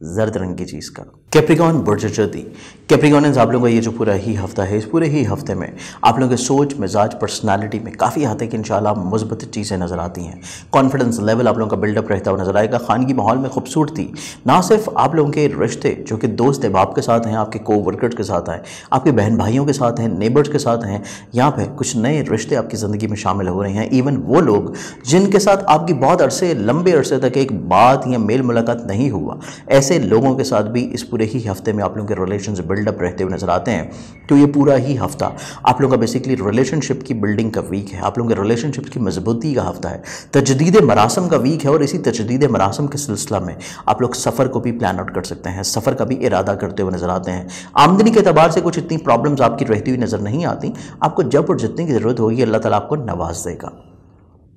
जर्द रंग की चीज़ का। कैप्रिकॉन बुर्जदी कैप्रिकॉनियंस आप लोगों का ये जो पूरा ही हफ्ता है, इस पूरे ही हफ्ते में आप लोगों के सोच, मिजाज, पर्सनालिटी में काफ़ी हद तक इंशाल्लाह मुस्बत चीज़ें नज़र आती हैं। कॉन्फिडेंस लेवल आप लोगों का बिल्डअप रहता हुआ नजर आएगा। खानगी माहौल में खूबसूरती, ना सिर्फ आप लोगों के रिश्ते जो कि दोस्त अहबाब के साथ हैं, आपके को वर्कर्स के साथ हैं, आपके बहन भाइयों के साथ हैं, नेबर्स के साथ हैं, यहाँ पर कुछ नए रिश्ते आपकी ज़िंदगी में शामिल हो रहे हैं। इवन वो लोग जिनके साथ आपकी बहुत लंबे अरसे तक एक बात या मेल मुलाकात नहीं हुआ, ऐसे लोगों के साथ भी इस पूरे ही हफ्ते में आप लोगों के रिलेशंस बिल्डअप रहते हुए नजर आते हैं। तो ये पूरा ही हफ्ता आप लोगों का बेसिकली रिलेशनशिप की बिल्डिंग का वीक है, आप लोगों के रिलेशनशिप की मजबूती का हफ्ता है, तजदीद मरासम का वीक है। और इसी तजदीद मरासम के सिलसिला में आप लोग सफ़र को भी प्लान आउट कर सकते हैं, सफ़र का भी इरादा करते हुए नजर आते हैं। आमदनी के अतबार से कुछ इतनी प्रॉब्लम्स आपकी रहती हुई नजर नहीं आती। आपको जब और जितनी की ज़रूरत होगी अल्लाह ताला आपको नवाज देगा।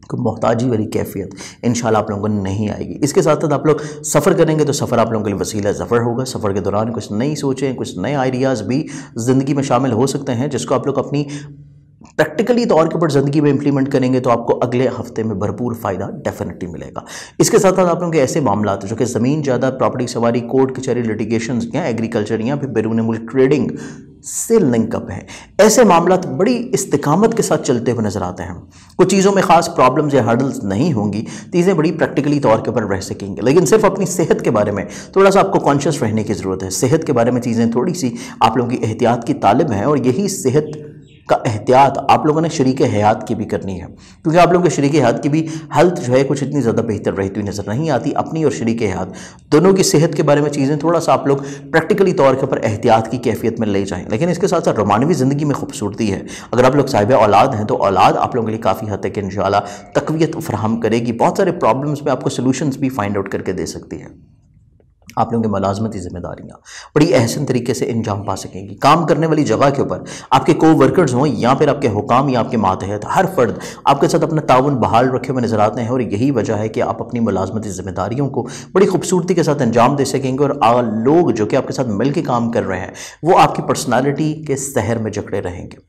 कोई मोहताजी वाली कैफियत इंशाल्लाह आप लोगों को नहीं आएगी। इसके साथ साथ आप लोग सफ़र करेंगे तो सफ़र आप लोगों के लिए वसीला ज़फ़र होगा। सफ़र के दौरान कुछ नई सोचें, कुछ नए आइडियाज़ भी ज़िंदगी में शामिल हो सकते हैं, जिसको आप लोग अपनी प्रैक्टिकली तौर के ऊपर ज़िंदगी में इंप्लीमेंट करेंगे तो आपको अगले हफ्ते में भरपूर फ़ायदा डेफिनेटली मिलेगा। इसके साथ साथ आप लोगों के ऐसे मामलात जो कि ज़मीन जायदाद, प्रॉपर्टी सवारी, कोर्ट कचहरी, लिटिगेशन या एग्रीकल्चर या फिर बैरून मुल्क ट्रेडिंग से लिंकअप है, ऐसे मामलात बड़ी इस्तिकामत के साथ चलते हुए नजर आते हैं। कुछ चीज़ों में खास प्रॉब्लम्स या हर्डल्स नहीं होंगी, चीज़ें बड़ी प्रैक्टिकली तौर के ऊपर रह सकेंगे। लेकिन सिर्फ अपनी सेहत के बारे में थोड़ा सा आपको कॉन्शियस रहने की ज़रूरत है। सेहत के बारे में चीज़ें थोड़ी सी आप लोगों की एहतियात की तालिब हैं और यही सेहत का एहतियात आप लोगों ने शरीक हयात की भी करनी है, क्योंकि आप लोगों के शरीक हयात की भी हेल्थ जो है कुछ इतनी ज़्यादा बेहतर रहती हुई नज़र नहीं आती। अपनी और शरीक हयात दोनों की सेहत के बारे में चीज़ें थोड़ा सा आप लोग प्रैक्टिकली तौर के ऊपर एहतियात की कैफियत में ले जाएं। लेकिन इसके साथ साथ रोमानवी ज़िंदगी में खूबसूरती है। अगर आप लोग साहिब औलाद हैं तो औलाद आप लोगों के लिए काफ़ी हद तक इंशाल्लाह तक़वियत फराहम करेगी। बहुत सारे प्रॉब्लम्स में आपको सोल्यूशंस भी फाइंड आउट करके दे सकती है। आप लोगों की मुलाजमती जिम्मेदारियाँ बड़ी अहसन तरीके से अंजाम पा सकेंगी। काम करने वाली जगह के ऊपर आपके को वर्कर्स हों या फिर आपके हुकाम या आपके मातहत, हर फर्द आपके साथ अपना ताउन बहाल रखे हुए नजर आते हैं और यही वजह है कि आप अपनी मुलाजमती जिम्मेदारियों को बड़ी खूबसूरती के साथ अंजाम दे सकेंगे। और लोग जो कि आपके साथ मिल के काम कर रहे हैं वो आपकी पर्सनैलिटी के सहर में जकड़े रहेंगे।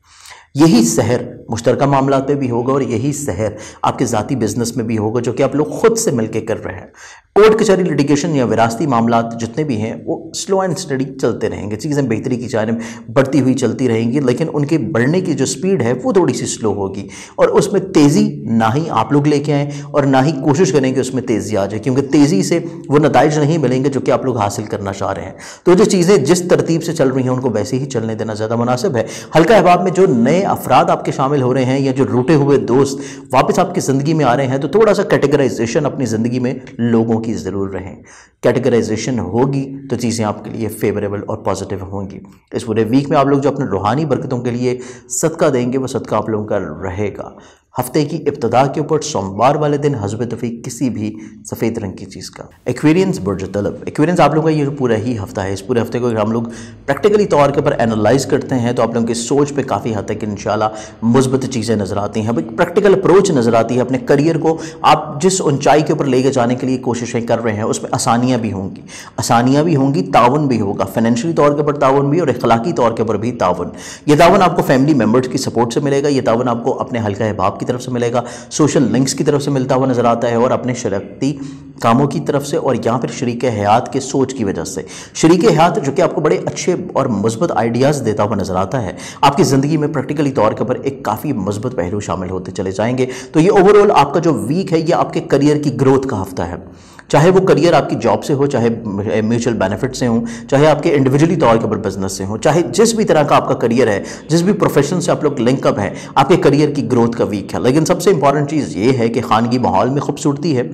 यही सहर मुश्तरका मामलात पे भी होगा और यही सहर आपके ज़ाती बिजनेस में भी होगा जो कि आप लोग खुद से मिलके कर रहे हैं। कोर्ट कचहरी, लिटिगेशन या विरासती मामलात जितने भी हैं वो स्लो एंड स्टडी चलते रहेंगे, चीज़ें बेहतरी की जानिब बढ़ती हुई चलती रहेंगी, लेकिन उनके बढ़ने की जो स्पीड है वो थोड़ी सी स्लो होगी और उसमें तेज़ी ना ही आप लोग लेके आएँ और ना ही कोशिश करें कि उसमें तेज़ी आ जाए, क्योंकि तेज़ी से वो नताइज नहीं मिलेंगे जो कि आप लोग हासिल करना चाह रहे हैं। तो जो चीज़ें जिस तरतीब से चल रही हैं उनको वैसे ही चलने देना ज़्यादा मुनासिब है। हल्का अहबाब में जो नए अफराद आपके शामिल हो रहे हैं या जो रूठे हुए दोस्त वापस आपकी ज़िंदगी में आ रहे हैं तो थोड़ा सा कैटेगराइजेशन अपनी ज़िंदगी में लोगों की ज़रूर रहें। कैटेगराइजेशन होगी तो चीज़ें आपके लिए फेवरेबल और पॉजिटिव होंगी। इस पूरे वीक में आप लोग जो अपने रूहानी बरकतों के लिए सदका देंगे वो सदका आप लोगों का रहेगा। हफ्ते की इब्तिदा के ऊपर सोमवार वाले दिन हस्ब तौफीक किसी भी सफ़ेद रंग की चीज़ का। एक्वेरियंस बुर्ज तलब, एक्वेरियंस आप लोगों का ये जो पूरा ही हफ्ता है, इस पूरे हफ्ते को अगर हम लोग प्रैक्टिकली तौर के ऊपर एनालाइज करते हैं तो आप लोगों की सोच पे काफ़ी हद तक इंशाल्लाह मुस्बत चीज़ें नज़र आती हैं। प्रैक्टिकल अप्रोच नज़र आती है। अपने करियर को आप जिस ऊंचाई के ऊपर लेके जाने के लिए कोशिशें कर रहे हैं उसमें आसानियाँ भी होंगी, ताउन भी होगा, फाइनेंशियली तौर के ऊपर ताउन भी और इखलाकी तौर के ऊपर भी ताउन। ये ताउन आपको फैमिली मेम्बर्स की सपोर्ट से मिलेगा, ये ताउन आपको अपने हल्का अहबाब की तरफ से मिलेगा, सोशल लिंक्स की तरफ से मिलता हुआ नजर आता है और अपने शरारती कामों की तरफ से और यहाँ पर शरीक हयात के सोच की वजह से। शरीक हयात जो कि आपको बड़े अच्छे और मुस्बत आइडियाज़ देता हुआ नजर आता है, आपकी ज़िंदगी में प्रैक्टिकली तौर के ऊपर एक काफ़ी मुस्बत पहलू शामिल होते चले जाएंगे। तो ये ओवरऑल आपका जो वीक है ये आपके करियर की ग्रोथ का हफ्ता है। चाहे वो करियर आपकी जॉब से हो, चाहे म्यूचुअल बेनिफिट से हो, चाहे आपके इंडिविजुअली तौर के ऊपर बिजनेस से हो, चाहे जिस भी तरह का आपका करियर है, जिस भी प्रोफेशन से आप लोग लिंकअप है, आपके करियर की ग्रोथ का वीक है। लेकिन सबसे इंपॉर्टेंट चीज़ ये है कि खानगी माहौल में खूबसूरती है,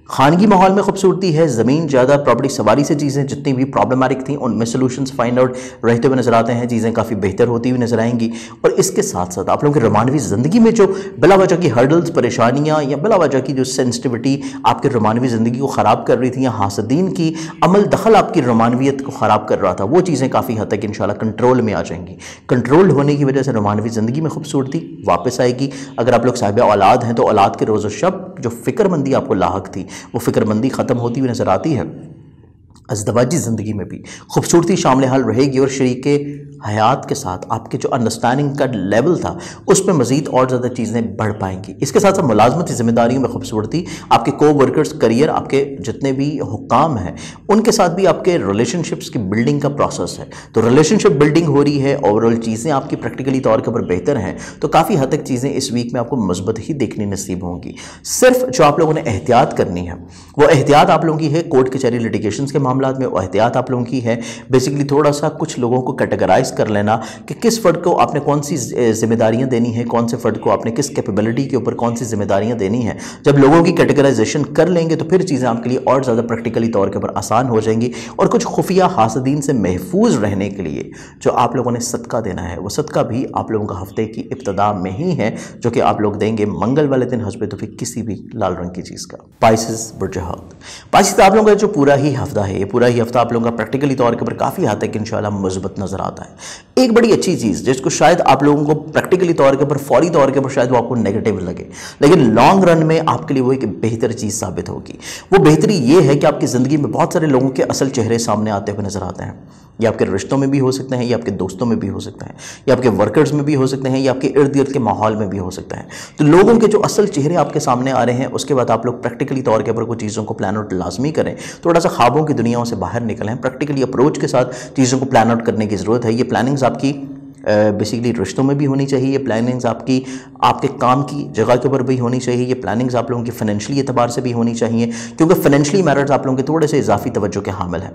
خانگی ماحول میں خوبصورتی ہے، زمین زیادہ، پراپرٹی سواری سے چیزیں جتنی بھی پرابلماتک تھیں ان میں سولوشنز فائنڈ آؤٹ رہتے ہوئے نظر آتے ہیں، چیزیں کافی بہتر ہوتی ہوئی نظر آئیں گی۔ اور اس کے ساتھ ساتھ آپ لوگوں کی رومانوی زندگی میں جو بلا وجہ کی ہرڈلز، پریشانیاں یا بلا وجہ کی جو سینسٹیوٹی آپ کے رومانوی زندگی کو خراب کر رہی تھی، یا حاسدین کی عمل دخل آپ کی رومانویت کو خراب کر رہا تھا، وہ چیزیں کافی حد تک انشاءاللہ کنٹرول میں آ جائیں گی۔ کنٹرول ہونے کی وجہ سے رومانوی زندگی میں خوبصورتی واپس آئے گی۔ اگر آپ لوگ صاحب اولاد ہیں تو اولاد کے روز و شب جو فکر مندی آپ کو لاحق تھی وہ فکر مندی ختم ہوتی ہوئی نظر آتی ہے۔ ازدواجی زندگی میں بھی خوبصورتی شامل حال رہے گی، اور شریک حیات کے ساتھ آپ کے جو انڈرسٹینڈنگ کا لیول تھا اس میں مزید اور زیادہ چیزیں بڑھ پائیں گی۔ اس کے ساتھ ساتھ ملازمتی ذمہ داریوں میں خوبصورتی، آپ کے کو ورکرز، کریئر، آپ کے جتنے بھی حکام ہیں ان کے ساتھ بھی آپ کے ریلیشن شپس کی بلڈنگ کا پروسیس ہے، تو ریلیشن شپ بلڈنگ ہو رہی ہے، اوورآل چیزیں آپ کی پریکٹیکلی طور کے اوپر بہتر ہیں، تو کافی حد تک چیزیں اس ویک میں آپ کو مثبت ہی دیکھنی نصیب ہوں گی۔ صرف جو آپ لوگوں نے احتیاط کرنی ہے وہ احتیاط آپ لوگوں کی ہے کورٹ کچہری لٹیگیشنز کے معاملات میں، وہ احتیاط آپ لوگوں کی ہے بیسیکلی تھوڑا سا کچھ لوگوں کو کیٹیگرائز کر لینا کہ کس فرد کو آپ نے کون سی ذمہ داریاں دینی ہیں، کون سے فرد کو آپ نے کس کیپیبلٹی کے اوپر کون سی ذمہ داریاں دینی ہیں۔ جب لوگوں کی کیٹیگرائزیشن کر لیں گے تو پھر چیزیں آپ کے لیے اور زیادہ پریکٹیکلی طور کے اوپر آسان ہو جائیں گی، اور کچھ خفیہ حاسدین سے محفوظ رہنے کے لیے جو آپ لوگوں نے صدقہ دینا ہے وہ صدقہ بھی آپ لوگوں کا ہفتے کی ابتدا میں ہی ہے، جو کہ آپ لوگ دیں گے منگل والے دن حسب توفیق کسی بھی لال رنگ کی چیز کا۔ پائسز برج حوت، پائسز آپ لوگوں کا جو پورا ہی ہفتہ ہے، یہ پورا ہی ہفتہ آپ لوگوں کا پریکٹیکلی طور کے اوپر کافی حد تک انشاءاللہ مثبت نظر آتا ہے۔ ایک بڑی اچھی چیز جس کو شاید آپ لوگوں کو پریکٹیکلی طور کے اوپر فوری طور کے اوپر شاید وہ آپ کو نیگیٹو لگے، لیکن لانگ رن میں آپ کے لیے وہ ایک بہتر چیز ثابت ہوگی۔ وہ بہتری یہ ہے کہ آپ کی زندگی میں بہت سارے لوگوں کے اصل چہرے سامنے آتے ہوئے نظر آتے ہیں۔ یہ آپ کے رشتوں میں بھی ہو سکتے ہیں، یہ آپ کے دوستوں میں بھی ہو سکتے ہیں، یہ آپ کے ورکرز میں بھی ہو سکتے ہیں، یہ آپ کے ارد گرد کے ماحول میں بھی ہو سکتا ہے۔ تو لوگوں کے جو اصل چہرے آپ کے سامنے آ رہے ہیں اس کے بعد آپ لوگ پریکٹیکلی طور کے اوپر کچھ چیزوں کو پلان آؤٹ لازمی کریں، تھوڑا سا خوابوں کی دنیاوں سے باہر نکلیں، پریکٹیکلی اپروچ کے ساتھ چیزوں کو پلان آؤٹ کرنے کی ضرورت ہے۔ یہ پلاننگز آپ کی بیسیکلی رشتوں میں بھی ہونی چاہیے، یہ پلاننگز آپ کے کام کی جگہ کے اوپر بھی ہونی چاہیے، یہ پلاننگز آپ لوگوں کی فائنینشلی اعتبار سے بھی ہونی چاہیے، کیونکہ فائنینشلی میٹرز آپ لوگوں کے تھوڑے سے اضافی توجہ کے حامل ہیں۔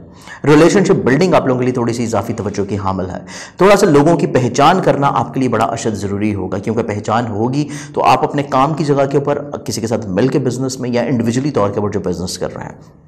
ریلیشن شپ بلڈنگ آپ لوگوں کے لیے تھوڑی سی اضافی توجہ کی حامل ہے۔ تھوڑا سا لوگوں کی پہچان کرنا آپ کے لیے بڑا اشد ضروری ہوگا، کیونکہ پہچان ہوگی تو آپ اپنے کام کی جگہ کے اوپر کسی کے ساتھ مل کے بزنس میں یا انڈیویجولی طور کے اوپر جو بزنس کر رہے ہیں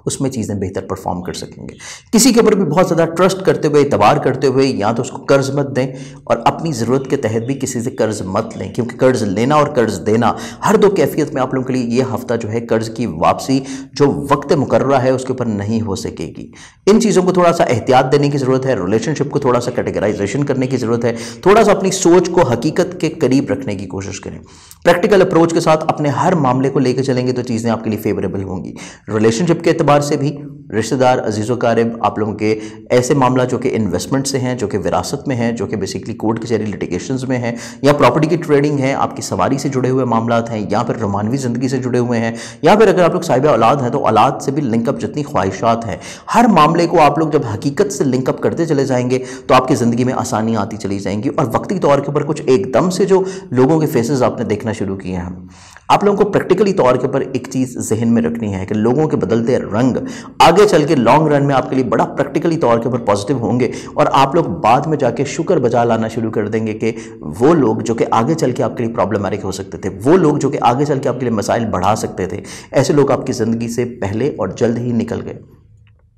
اس میں چیزیں بہتر پرفارم کر سکیں گے۔ کسی کے اوپر بھی بہت زیادہ ٹرسٹ کرتے ہوئے، اعتبار کرتے ہوئے یا تو اس کو قرض مت دیں، اور اپنی ضرورت کے تحت بھی کسی سے قرض مت لیں، کیونکہ قرض لینا اور قرض دینا ہر دو کیفیت میں آپ لوگوں کے لیے یہ ہفتہ جو ہے قرض کی واپسی جو وقت مقررہ ہے اس کے اوپر نہیں ہو سکے گی۔ ان چیزوں کو تھوڑا سا احتیاط دینے کی ضرورت ہے، ریلیشن شپ کو تھوڑا سا کیٹیگرائزیشن کرنے کی ضرورت ہے، تھوڑا سا اپنی سوچ کو حقیقت کے قریب رکھنے کی کوشش کریں۔ پریکٹیکل اپروچ کے ساتھ اپنے ہر معاملے کو لے کے چلیں گے تو چیزیں آپ کے لیے فیوریبل ہوں گی۔ ریلیشن شپ کے اعتبار سے بھی رشتہ دار، عزیز و اقارب، آپ لوگوں کے ایسے معاملات جو کہ انویسٹمنٹ سے ہیں، جو کہ وراثت میں ہیں، جو کہ بیسیکلی کورٹ کچہری لٹیگیشنز میں ہیں، یا پراپرٹی کی ٹریڈنگ ہے، آپ کی سواری سے جڑے ہوئے معاملات ہیں، یا پھر رومانوی زندگی سے جڑے ہوئے ہیں، یا پھر اگر آپ لوگ صاحب اولاد ہیں تو اولاد سے بھی لنک اپ جتنی خواہشات ہیں، ہر معاملے کو آپ لوگ جب حقیقت سے لنک اپ کرتے چلے جائیں گے تو آپ کی زندگی میں آسانیاں آتی چلی جائیں گی، اور وقتی طور کے اوپر کچھ ایک دم سے جو لوگوں کے فیسز آپ نے دیکھنا شروع کیے ہیں، آپ لوگوں کو پریکٹیکلی طور کے اوپر ایک چیز ذہن میں رکھنی ہے کہ لوگوں کے بدلتے رنگ آگے چل کے لانگ رن میں آپ کے لیے بڑا پریکٹیکلی طور کے اوپر پازیٹیو ہوں گے، اور آپ لوگ بعد میں جا کے شکر بجا لانا شروع کر دیں گے کہ وہ لوگ جو کہ آگے چل کے آپ کے لیے پرابلمٹک ہو سکتے تھے، وہ لوگ جو کہ آگے چل کے آپ کے لیے مسائل بڑھا سکتے تھے، ایسے لوگ آپ کی زندگی سے پہلے اور جلد ہی نکل گئے۔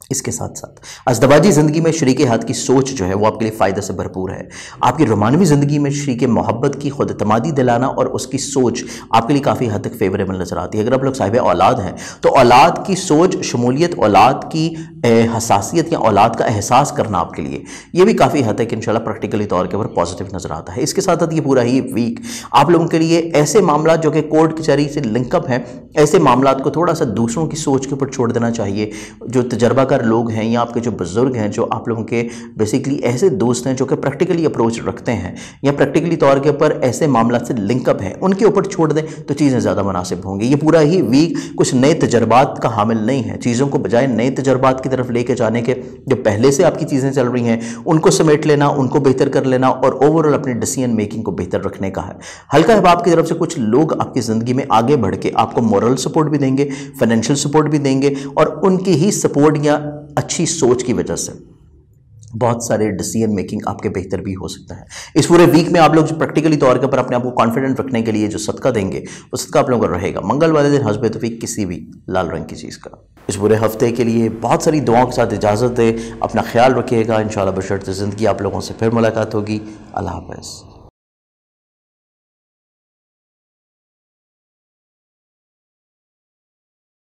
اس کے ساتھ ساتھ ازدواجی زندگی میں شریک حیات کی سوچ جو ہے وہ آپ کے لیے فائدہ سے بھرپور ہے۔ آپ کی رومانوی زندگی میں شریک محبت کی خود اعتمادی دلانا اور اس کی سوچ آپ کے لیے کافی حد تک فیوریبل نظر آتی ہے۔ اگر آپ لوگ صاحب اولاد ہیں تو اولاد کی سوچ، شمولیت، اولاد کی حساسیت یا اولاد کا احساس کرنا آپ کے لیے یہ بھی کافی حد تک انشاءاللہ پریکٹیکلی طور کے اوپر پازیٹیو نظر آتا ہے۔ اس کے ساتھ ساتھ یہ پورا ہی ویک آپ لوگوں کے لیے ایسے معاملات جو کہ کورٹ کچہری سے لنک اپ ہیں، ایسے معاملات کو تھوڑا سا دوسروں کی سوچ کے اوپر چھوڑ دینا چاہیے۔ جو تجربہ کار لوگ ہیں یا آپ کے جو بزرگ ہیں، جو آپ لوگوں کے بیسیکلی ایسے دوست ہیں جو کہ پریکٹیکلی اپروچ رکھتے ہیں یا پریکٹیکلی طور کے اوپر ایسے معاملات سے لنک اپ ہیں، ان کے اوپر چھوڑ دیں تو چیزیں زیادہ مناسب ہوں گی۔ یہ پورا ہی ویک کچھ نئے تجربات کا حامل نہیں ہے، چیزوں کو بجائے نئے تجربات کی طرف لے کے جانے کے جو پہلے سے آپ کی چیزیں چل رہی ہیں ان کو سمیٹ لینا، ان کو بہتر کر لینا اور اوورآل اپنی ڈیسیژن میکنگ کو بہتر رکھنے کا ہے۔ ہلکا احباب کی طرف سے کچھ لوگ آپ کی زندگی میں آگے بڑھ کے آپ کو مورل سپورٹ بھی دیں گے، فائنینشیل سپورٹ بھی دیں گے، اور ان کی ہی سپورٹ یا اچھی سوچ کی وجہ سے بہت سارے ڈیسیجن میکنگ آپ کے بہتر بھی ہو سکتا ہے۔ اس پورے ویک میں آپ لوگ جو پریکٹیکلی طور کے پر اپنے آپ کو کانفیڈنٹ رکھنے کے لیے جو صدقہ دیں گے وہ صدقہ آپ لوگوں کا رہے گا منگل والے دن حسب توفیق کسی بھی لال رنگ کی چیز کا۔ اس پورے ہفتے کے لیے بہت ساری دعاؤں کے ساتھ اجازت دے، اپنا خیال رکھیے گا، انشاءاللہ بشرط زندگی آپ لوگوں سے پھر ملاقات ہوگی۔ اللہ حافظ۔